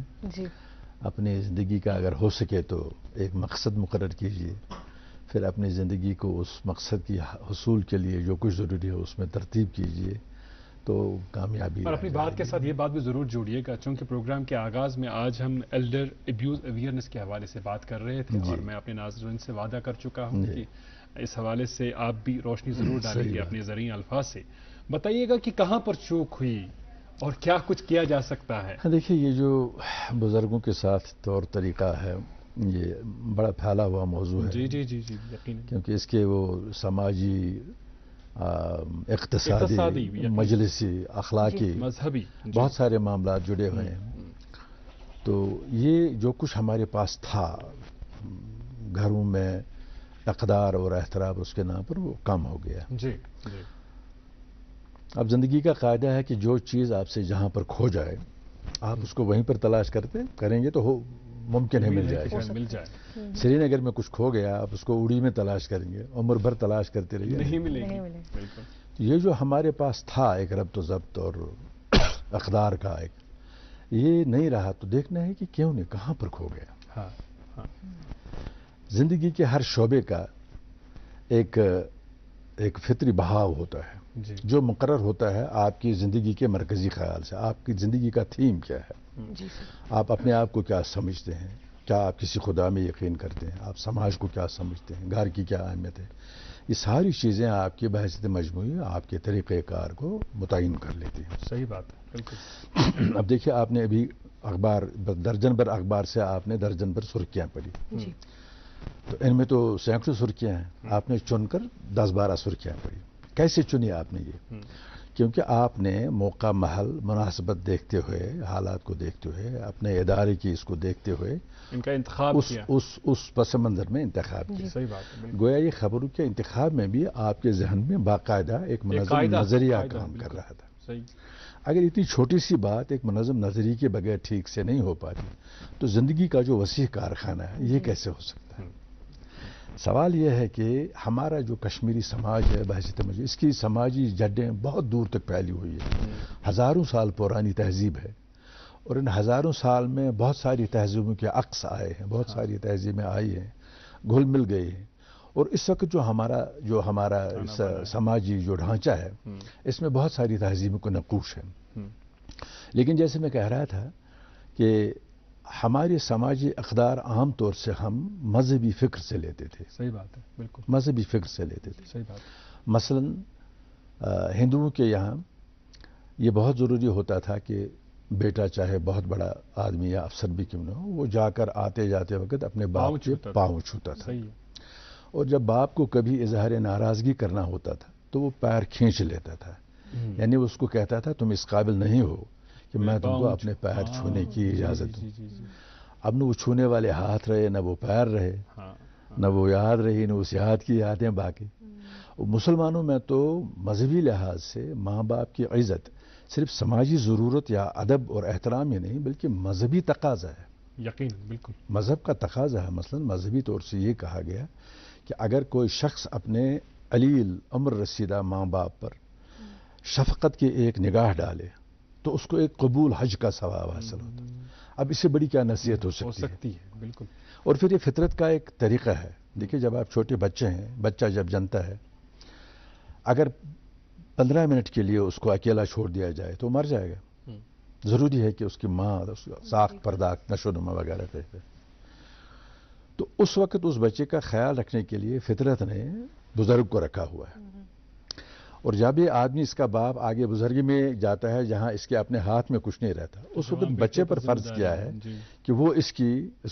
اپنی زندگی کا اگر ہو سکے تو ایک مقصد مقرر کیجیے، پھر اپنی زندگی کو اس مقصد کی حصول کے لیے جو کچھ ضروری ہے اس میں ترتیب کیجیے تو کامیابی. اور اپنی بات کے ساتھ یہ بات بھی ضرور جوڑیے گا، چونکہ پروگرام کے آغاز میں آج ہم ایلڈر ابیوز اویئرنیس کے حوالے سے بات کر رہے تھے اور میں اپنے ناظرین سے وعدہ کر چکا ہوں کہ اس حوالے سے آپ بھی روشنی ضرور ڈالیں گے اپنے زرعی الفاظ سے. بتائیے گا کہ کہاں پر چوک ہوئی اور کیا کچھ کیا جا سکتا ہے. دیکھیے یہ جو بزرگوں کے ساتھ طور طریقہ ہے یہ بڑا پھیلا ہوا موضوع ہے. جی جی جی جی یقیناً، کیونکہ اس کے وہ سماجی، اقتصادی، مجلسی، اخلاقی، مذہبی بہت سارے معاملات جڑے ہوئے ہیں. تو یہ جو کچھ ہمارے پاس تھا گھروں میں اقدار اور احترام اس کے نام پر وہ کم ہو گیا. جی جی. اب زندگی کا قاعدہ ہے کہ جو چیز آپ سے جہاں پر کھو جائے آپ اس کو وہیں پر تلاش کریں گے تو ممکن ہے مل جائے. سری نگر میں کچھ کھو گیا، آپ اس کو اڑی میں تلاش کریں گے، عمر بھر تلاش کرتے رہیے، نہیں ملے گی. بالکل. یہ جو ہمارے پاس تھا ایک ربط و ضبط اور اقدار کا ایک، یہ نہیں رہا تو دیکھنا ہے کہ کیوں نہیں، کہاں پر کھو گیا. ہاں ہاں. زندگی کے ہر شعبے کا ایک فطری بہاؤ ہوتا ہے جو مقرر ہوتا ہے آپ کی زندگی کے مرکزی خیال سے. آپ کی زندگی کا تھیم کیا ہے، آپ اپنے آپ کو کیا سمجھتے ہیں، کیا آپ کسی خدا میں یقین کرتے ہیں، آپ سماج کو کیا سمجھتے ہیں، گھر کی کیا اہمیت ہے. یہ ساری چیزیں آپ کی بحثیت مجموعی آپ کے طریقہ کار کو متعین کر لیتی ہیں. صحیح بات ہے، بالکل. اب دیکھیے آپ نے ابھی اخبار، درجن بھر اخبار سے آپ نے درجن بھر سرخیاں پڑھی، تو ان میں تو سینکڑوں سرخیاں ہیں، آپ نے چن کر 10-12 سرخیاں پڑھی. کیسے چنی آپ نے یہ؟ کیونکہ آپ نے موقع محل مناسبت دیکھتے ہوئے، حالات کو دیکھتے ہوئے، اپنے ادارے کی اس کو دیکھتے ہوئے ان کا انتخاب کیا، اس پس منظر میں انتخاب کیا. صحیح بات ہے. گویا یہ خبروں کے انتخاب میں بھی آپ کے ذہن میں باقاعدہ ایک منظم نظریہ کام کر رہا تھا. صحیح. اگر اتنی چھوٹی سی بات ایک منظم نظریے کے بغیر ٹھیک سے نہیں ہو پاتی تو زندگی کا جو وسیع کارخانہ ہے یہ کیسے ہو سکتا ہے؟ سوال یہ ہے کہ ہمارا جو کشمیری سماج ہے بحثیت مجھے، اس کی سماجی جڑیں بہت دور تک پھیلی ہوئی ہے. ہزاروں سال پرانی تہذیب ہے اور ان ہزاروں سال میں بہت ساری تہذیبوں کے عکس آئے ہیں، بہت ساری تہذیبیں آئی ہیں، گھل مل گئی ہیں. اور اس وقت جو ہمارا سماجی جو ڈھانچہ ہے اس میں بہت ساری تہذیبوں کو نقوش ہے. لیکن جیسے میں کہہ رہا تھا کہ ہمارے سماجی اقدار عام طور سے ہم مذہبی فکر سے لیتے تھے. صحیح بات ہے، بالکل. مذہبی فکر سے لیتے تھے. صحیح بات. مثلا ہندوؤں کے یہاں یہ بہت ضروری ہوتا تھا کہ بیٹا چاہے بہت بڑا آدمی یا افسر بھی کیوں نہ ہو، وہ جا کر آتے جاتے وقت اپنے باپ کے پاؤں چھوتا تھا. اور جب باپ کو کبھی اظہار ناراضگی کرنا ہوتا تھا تو وہ پیر کھینچ لیتا تھا، یعنی اس کو کہتا تھا تم اس قابل نہیں ہو کہ میں تم کو اپنے پیر چھونے کی اجازت دوں. اب نہ وہ چھونے والے ہاتھ رہے نہ وہ پیر رہے. نہ وہ یاد رہی، نہ اس یاد کی یادیں باقی. مسلمانوں میں تو مذہبی لحاظ سے ماں باپ کی عزت صرف سماجی ضرورت یا ادب اور احترام ہی نہیں بلکہ مذہبی تقاضا ہے. یقین بالکل مذہب کا تقاضا ہے. مثلا مذہبی طور سے یہ کہا گیا کہ اگر کوئی شخص اپنے علیل عمر رسیدہ ماں باپ پر شفقت کی ایک نگاہ ڈالے تو اس کو ایک قبول حج کا ثواب حاصل ہوتا ہے. اب اس سے بڑی کیا نصیحت ہو سکتی ہے. بالکل. اور پھر یہ فطرت کا ایک طریقہ ہے. دیکھیے جب آپ چھوٹے بچے ہیں، بچہ جب جنتا ہے، اگر 15 منٹ کے لیے اس کو اکیلا چھوڑ دیا جائے تو مر جائے گا. ضروری ہے کہ اس کی ماں اس کا ساخت پرداخت نشو و نما وغیرہ کرے. تو اس وقت اس بچے کا خیال رکھنے کے لیے فطرت نے بزرگ کو رکھا ہوا ہے. اور جب یہ آدمی اس کا باپ آگے بزرگی میں جاتا ہے جہاں اس کے اپنے ہاتھ میں کچھ نہیں رہتا، اس وقت بچے پر فرض کیا ہے کہ وہ اس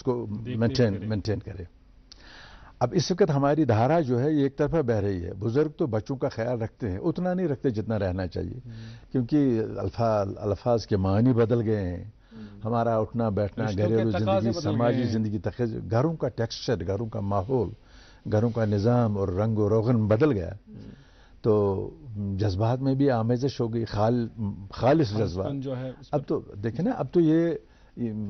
کو مینٹین کرے. اب اس وقت ہماری دھارا جو ہے یہ ایک طرفہ بہ رہی ہے. بزرگ تو بچوں کا خیال رکھتے ہیں، اتنا نہیں رکھتے جتنا رہنا چاہیے، کیونکہ الفاظ کے معنی بدل گئے ہیں. ہمارا اٹھنا بیٹھنا، گھریلو زندگی، سماجی زندگی، گھروں کا ٹیکسچر، گھروں کا ماحول، گھروں کا نظام اور رنگ و روغن بدل گیا. تو جذبات میں بھی آمیزش ہو گئی، خالص جذبات. اب تو دیکھیں نا، اب تو یہ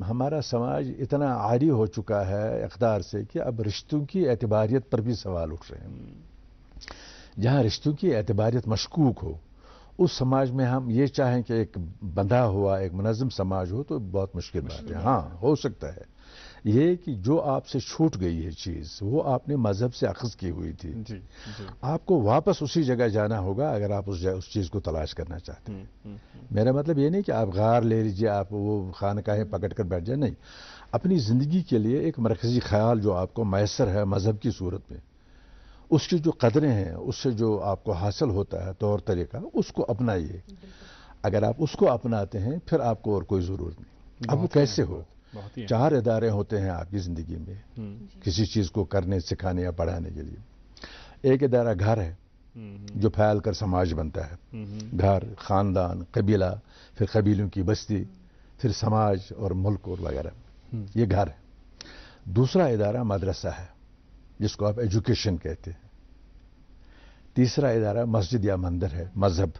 ہمارا سماج اتنا عاری ہو چکا ہے اقدار سے کہ اب رشتوں کی اعتباریت پر بھی سوال اٹھ رہے ہیں. جہاں رشتوں کی اعتباریت مشکوک ہو اس سماج میں ہم یہ چاہیں کہ ایک بندھا ہوا ایک منظم سماج ہو تو بہت مشکل بات ہے. ہاں ہو سکتا ہے یہ کہ جو آپ سے چھوٹ گئی ہے چیز وہ آپ نے مذہب سے اخذ کی ہوئی تھی، آپ کو واپس اسی جگہ جانا ہوگا اگر آپ اس چیز کو تلاش کرنا چاہتے ہیں. میرا مطلب یہ نہیں کہ آپ غار لے لیجئے، آپ وہ خانقاہیں پکڑ کر بیٹھ جائیں. نہیں، اپنی زندگی کے لیے ایک مرکزی خیال جو آپ کو میسر ہے مذہب کی صورت میں، اس کی جو قدریں ہیں، اس سے جو آپ کو حاصل ہوتا ہے طور طریقہ، اس کو اپنائیے. اگر آپ اس کو اپناتے ہیں پھر آپ کو اور کوئی ضرورت نہیں. اب وہ کیسے ہو؟ 4 ادارے ہوتے ہیں آپ کی زندگی میں کسی چیز کو کرنے، سکھانے یا پڑھانے کے لیے. ایک ادارہ گھر ہے جو پھیل کر سماج بنتا ہے. گھر، خاندان، قبیلہ، پھر قبیلوں کی بستی، پھر سماج اور ملک اور وغیرہ. یہ گھر ہے. دوسرا ادارہ مدرسہ ہے جس کو آپ ایجوکیشن کہتے ہیں. تیسرا ادارہ مسجد یا مندر ہے، مذہب.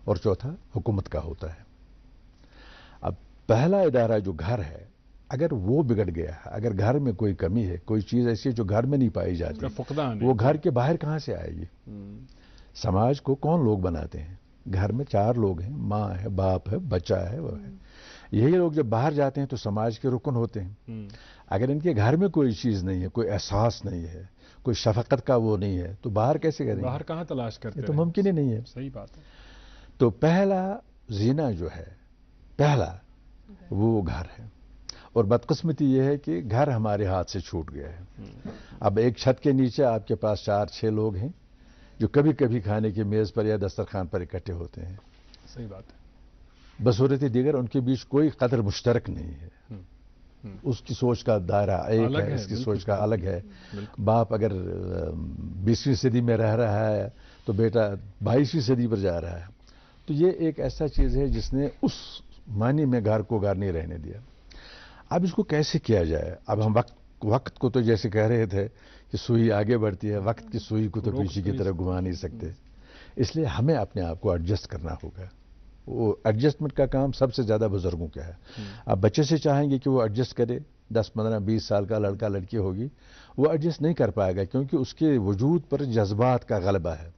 اور چوتھا حکومت کا ہوتا ہے. اب پہلا ادارہ جو گھر ہے اگر وہ بگڑ گیا ہے، اگر گھر میں کوئی کمی ہے، کوئی چیز ایسی ہے جو گھر میں نہیں پائی جاتی، وہ گھر کے باہر کہاں سے آئے گی؟ سماج کو کون لوگ بناتے ہیں؟ گھر میں 4 لوگ ہیں، ماں ہے، باپ ہے، بچہ ہے، وہ ہے. یہی لوگ جب باہر جاتے ہیں تو سماج کے رکن ہوتے ہیں. اگر ان کے گھر میں کوئی چیز نہیں ہے، کوئی احساس نہیں ہے، کوئی شفقت کا وہ نہیں ہے تو باہر کیسے کریں گے؟ باہر کہاں تلاش کرتے ہیں؟ یہ تو ممکن ہی نہیں ہے. صحیح بات ہے. تو پہلا زینہ جو ہے، پہلا وہ گھر ہے. اور بدقسمتی یہ ہے کہ گھر ہمارے ہاتھ سے چھوٹ گیا ہے. اب ایک چھت کے نیچے آپ کے پاس 4-6 لوگ ہیں جو کبھی کبھی کھانے کی میز پر یا دسترخوان پر اکٹھے ہوتے ہیں. صحیح بات ہے. بصورت دیگر ان کے بیچ کوئی قدر مشترک نہیں ہے. اس کی سوچ کا دائرہ ایک ہے، اس کی سوچ کا الگ ہے. باپ اگر 20ویں صدی میں رہ رہا ہے تو بیٹا 22ویں صدی پر جا رہا ہے. تو یہ ایک ایسا چیز ہے جس نے اس معنی میں گھر کو گھر نہیں رہنے دیا. اب اس کو کیسے کیا جائے؟ اب ہم وقت کو تو جیسے کہہ رہے تھے کہ سوئی آگے بڑھتی ہے، وقت کی سوئی کو تو پیچھے کی طرف گھما نہیں سکتے. اس لیے ہمیں اپنے آپ کو ایڈجسٹ کرنا ہوگا. وہ ایڈجسٹمنٹ کا کام سب سے زیادہ بزرگوں کا ہے. اب بچے سے چاہیں گے کہ وہ ایڈجسٹ کرے، 10 15 20 سال کا لڑکا لڑکی ہوگی، وہ ایڈجسٹ نہیں کر پائے گا کیونکہ اس کے وجود پر جذبات کا غلبہ ہے.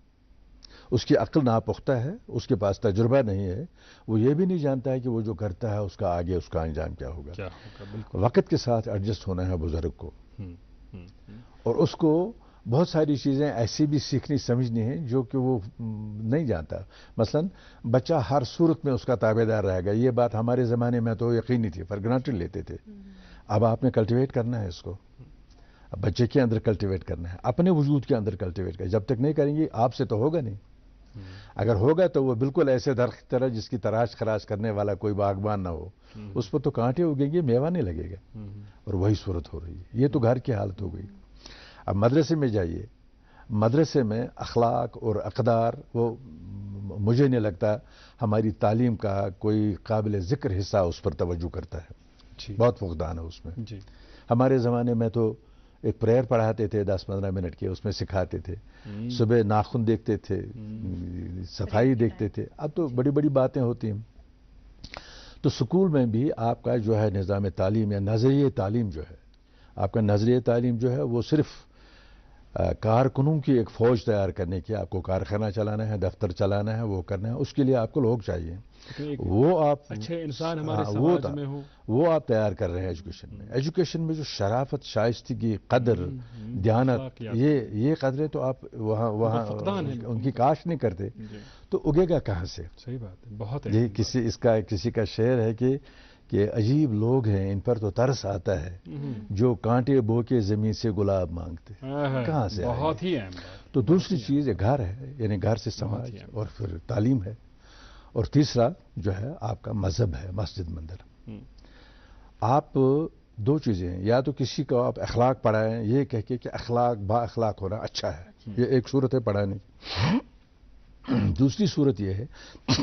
اس کی عقل ناپختہ ہے، اس کے پاس تجربہ نہیں ہے. وہ یہ بھی نہیں جانتا ہے کہ وہ جو کرتا ہے اس کا آگے اس کا انجام کیا ہوگا. وقت کے ساتھ ایڈجسٹ ہونا ہے بزرگ کو. اور اس کو بہت ساری چیزیں ایسی بھی سیکھنی سمجھنی ہیں جو کہ وہ نہیں جانتا. مثلا بچہ ہر صورت میں اس کا تابع دار رہے گا. یہ بات ہمارے زمانے میں تو یقینی تھی، فار گرانٹڈ لیتے تھے. اب آپ نے کلٹیویٹ کرنا ہے اس کو. اب بچے کے اندر کلٹیویٹ کرنا ہے، اپنے وجود کے اندر کلٹیویٹ کرنا. جب تک نہیں کریں گے آپ سے تو ہوگا نہیں. اگر ہوگا تو وہ بالکل ایسے درخت کی طرح جس کی تراش خراش کرنے والا کوئی باغبان نہ ہو. اس پر تو کانٹے اگیں گے، میوہ نہیں لگے گا. اور وہی صورت ہو رہی ہے. یہ تو گھر کی حالت ہو گئی. اب مدرسے میں جائیے، مدرسے میں اخلاق اور اقدار وہ مجھے نہیں لگتا ہماری تعلیم کا کوئی قابل ذکر حصہ اس پر توجہ کرتا ہے. بہت فقدان ہے اس میں. ہمارے زمانے میں تو ایک پریئر پڑھاتے تھے 10-15 منٹ کے, اس میں سکھاتے تھے. صبح ناخن دیکھتے تھے, صفائی دیکھتے تھے. اب تو بڑی بڑی باتیں ہوتی ہیں. تو سکول میں بھی آپ کا جو ہے نظام تعلیم یا نظریہ تعلیم جو ہے, آپ کا نظریہ تعلیم جو ہے وہ صرف کارکنوں کی ایک فوج تیار کرنے کی, آپ کو کارخانہ چلانا ہے, دفتر چلانا ہے, وہ کرنا ہے, اس کے لیے آپ کو لوگ چاہیے. وہ آپ اچھے انسان ہمارے سماج میں ہو, وہ آپ تیار کر رہے ہیں ایجوکیشن میں. ایجوکیشن میں جو شرافت, شائستگی, قدر, دیانت, یہ قدریں تو آپ وہاں ان کی کاشت نہیں کرتے, تو اگے گا کہاں سے؟ صحیح بات ہے. بہت یہ کسی کا شعر ہے کہ عجیب لوگ ہیں, ان پر تو ترس آتا ہے, جو کانٹے بو کے زمین سے گلاب مانگتے. کہاں سے؟ بہت ہی اہم بات. تو دوسری چیز یہ گھر ہے, یعنی گھر سے سماج, اور پھر تعلیم ہے, اور تیسرا جو ہے آپ کا مذہب ہے, مسجد مندر. آپ دو چیزیں ہیں, یا تو کسی کو آپ اخلاق پڑھائیں یہ کہہ کے کہ اخلاق با اخلاق ہونا اچھا ہے, یہ ایک صورت ہے پڑھانے کی. دوسری صورت یہ ہے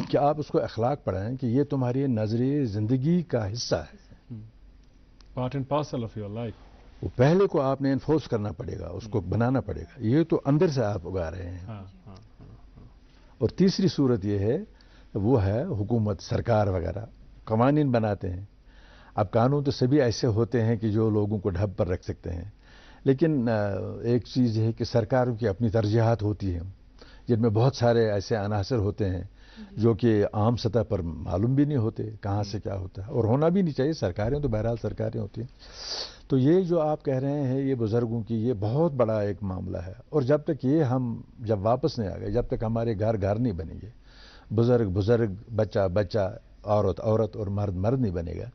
کہ آپ اس کو اخلاق پڑھائیں کہ یہ تمہاری نظریہ زندگی کا حصہ ہے, part and parcel of your life. وہ پہلے کو آپ نے انفورس کرنا پڑے گا, اس کو بنانا پڑے گا. یہ تو اندر سے آپ اگا رہے ہیں. اور تیسری صورت یہ ہے, وہ ہے حکومت, سرکار وغیرہ قوانین بناتے ہیں. اب قانون تو سبھی ایسے ہوتے ہیں کہ جو لوگوں کو ڈھب پر رکھ سکتے ہیں, لیکن ایک چیز ہے کہ سرکاروں کی اپنی ترجیحات ہوتی ہیں, جن میں بہت سارے ایسے عناصر ہوتے ہیں جو کہ عام سطح پر معلوم بھی نہیں ہوتے کہاں سے کیا ہوتا ہے, اور ہونا بھی نہیں چاہیے. سرکاریں تو بہرحال سرکاریں ہوتی ہیں. تو یہ جو آپ کہہ رہے ہیں یہ بزرگوں کی, یہ بہت بڑا ایک معاملہ ہے. اور جب تک یہ ہم جب واپس نہیں آ گئے, جب تک ہمارے گھر نہیں بنے گے, بزرگ, بچہ, عورت اور مرد نہیں بنے گا,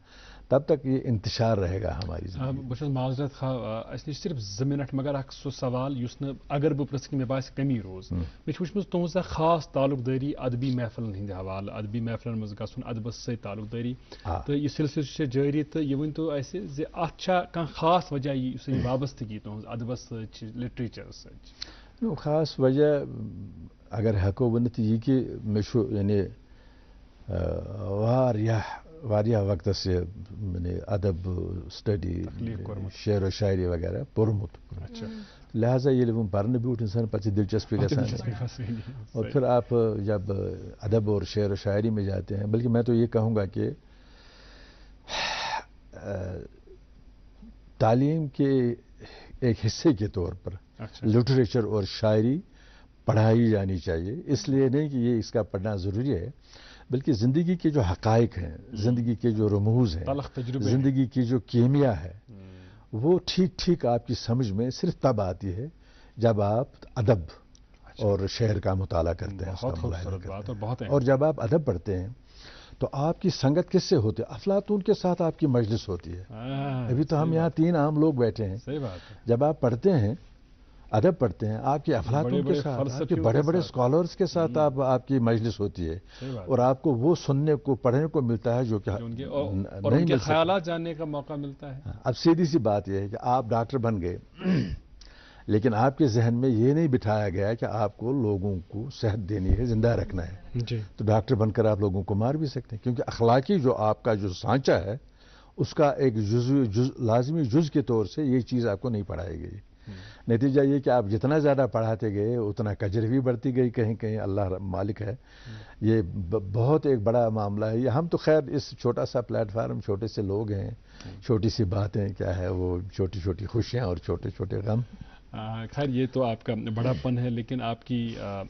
تب تک یہ انتشار رہے گا ہماری زندگی. بہت معذرت خواہ, اس نش صرف 2 منٹ, مگر سو سوال یس اگر بہ پرژھ مے باس کمی روز. مے وچھمژ تہذ خاص تعلق داری ادبی محفلن ہند حوالہ, ادبی محفلن مز گژھن, ادبس ست تعلق داری, تو یہ سلسلہ جاری. تو یہ ورنتو اسہ زِ اتھ چھا کانٛہہ خاص وجہ یُس وابستگی تہذ ادبس ست, لٹریچرس ست؟ خاص وجہ اگر ہیکو ونتھ یہ کہ مے یعنی واریاہ وقت سے ادب سٹڈی, شعر و شاعری وغیرہ پورمت. لہذا یہ پڑھنے بیوٹ انسان پتہ دلچسپی گژھان. اور پھر آپ جب ادب اور شعر و شاعری میں جاتے ہیں, بلکہ میں تو یہ کہوں گا کہ تعلیم کے ایک حصے کے طور پر لٹریچر اور شاعری پڑھائی جانی چاہیے. اس لیے نہیں کہ یہ اس کا پڑھنا ضروری ہے, بلکہ زندگی کے جو حقائق ہیں, زندگی کے جو رموز ہیں, زندگی کی جو کیمیا ہے, وہ ٹھیک آپ کی سمجھ میں صرف تب آتی ہے جب آپ ادب اور شعر کا مطالعہ کرتے ہیں, اس کا مطالعہ کرتے ہیں. اور جب آپ ادب پڑھتے ہیں تو آپ کی سنگت کس سے ہوتی ہے؟ افلاطون کے ساتھ آپ کی مجلس ہوتی ہے. ابھی تو ہم یہاں 3 عام لوگ بیٹھے ہیں. جب آپ پڑھتے ہیں, ادب پڑھتے ہیں, آپ کے افلاطون کے ساتھ, آپ کے بڑے بڑے اسکالرس کے ساتھ آپ کی مجلس ہوتی ہے, اور آپ کو وہ سننے کو, پڑھنے کو ملتا ہے جو کہ ان کے خیالات جاننے کا موقع ملتا ہے. اب سیدھی سی بات یہ ہے کہ آپ ڈاکٹر بن گئے, لیکن آپ کے ذہن میں یہ نہیں بٹھایا گیا کہ آپ کو لوگوں کو صحت دینی ہے, زندہ رکھنا ہے. تو ڈاکٹر بن کر آپ لوگوں کو مار بھی سکتے ہیں, کیونکہ اخلاقی جو آپ کا جو سانچہ ہے اس کا ایک لازمی جز کے طور سے یہ چیز آپ کو نہیں پڑھائی گئی. نتیجہ یہ کہ آپ جتنا زیادہ پڑھاتے گئے اتنا کجر بھی بڑھتی گئی, کہیں اللہ مالک ہے. یہ بہت ایک بڑا معاملہ ہے. ہم تو خیر اس چھوٹا سا پلیٹ فارم, چھوٹے سے لوگ ہیں, چھوٹی سی باتیں کیا ہے, وہ چھوٹی چھوٹی خوشیاں اور چھوٹے چھوٹے غم. خیر یہ تو آپ کا بڑا پن ہے, لیکن آپ کی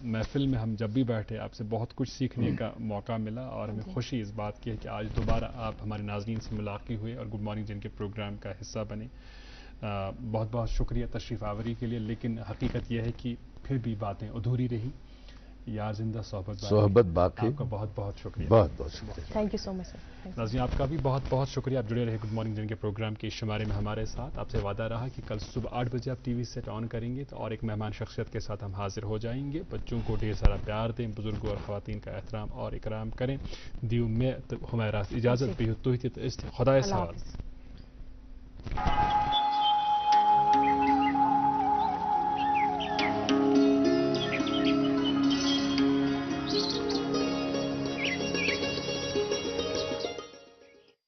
محفل میں ہم جب بھی بیٹھے آپ سے بہت کچھ سیکھنے کا موقع ملا, اور ہمیں خوشی اس بات کی ہے کہ آج دوبارہ آپ ہمارے ناظرین سے ملاقات ہوئے اور گڈ مارننگ جن کے پروگرام کا حصہ بنے. بہت بہت شکریہ تشریف آوری کے لیے. لیکن حقیقت یہ ہے کہ پھر بھی باتیں ادھوری رہی, یار زندہ صحبت باقی. آپ کا بہت بہت شکریہ. بہت شکریہ. تھینک یو سو مچ سر. ناظرین آپ کا بھی بہت بہت شکریہ. آپ جڑے رہے گڈ مارننگ جن کے پروگرام کے شمارے میں ہمارے ساتھ. آپ سے وعدہ رہا کہ کل صبح 8 بجے آپ ٹی وی سیٹ آن کریں گے تو اور ایک مہمان شخصیت کے ساتھ ہم حاضر ہو جائیں گے. بچوں کو ڈھیر سارا پیار دیں, بزرگوں اور خواتین کا احترام اور اکرام کریں. دیو میں ہمارا اجازت بھی تو خدا سوال.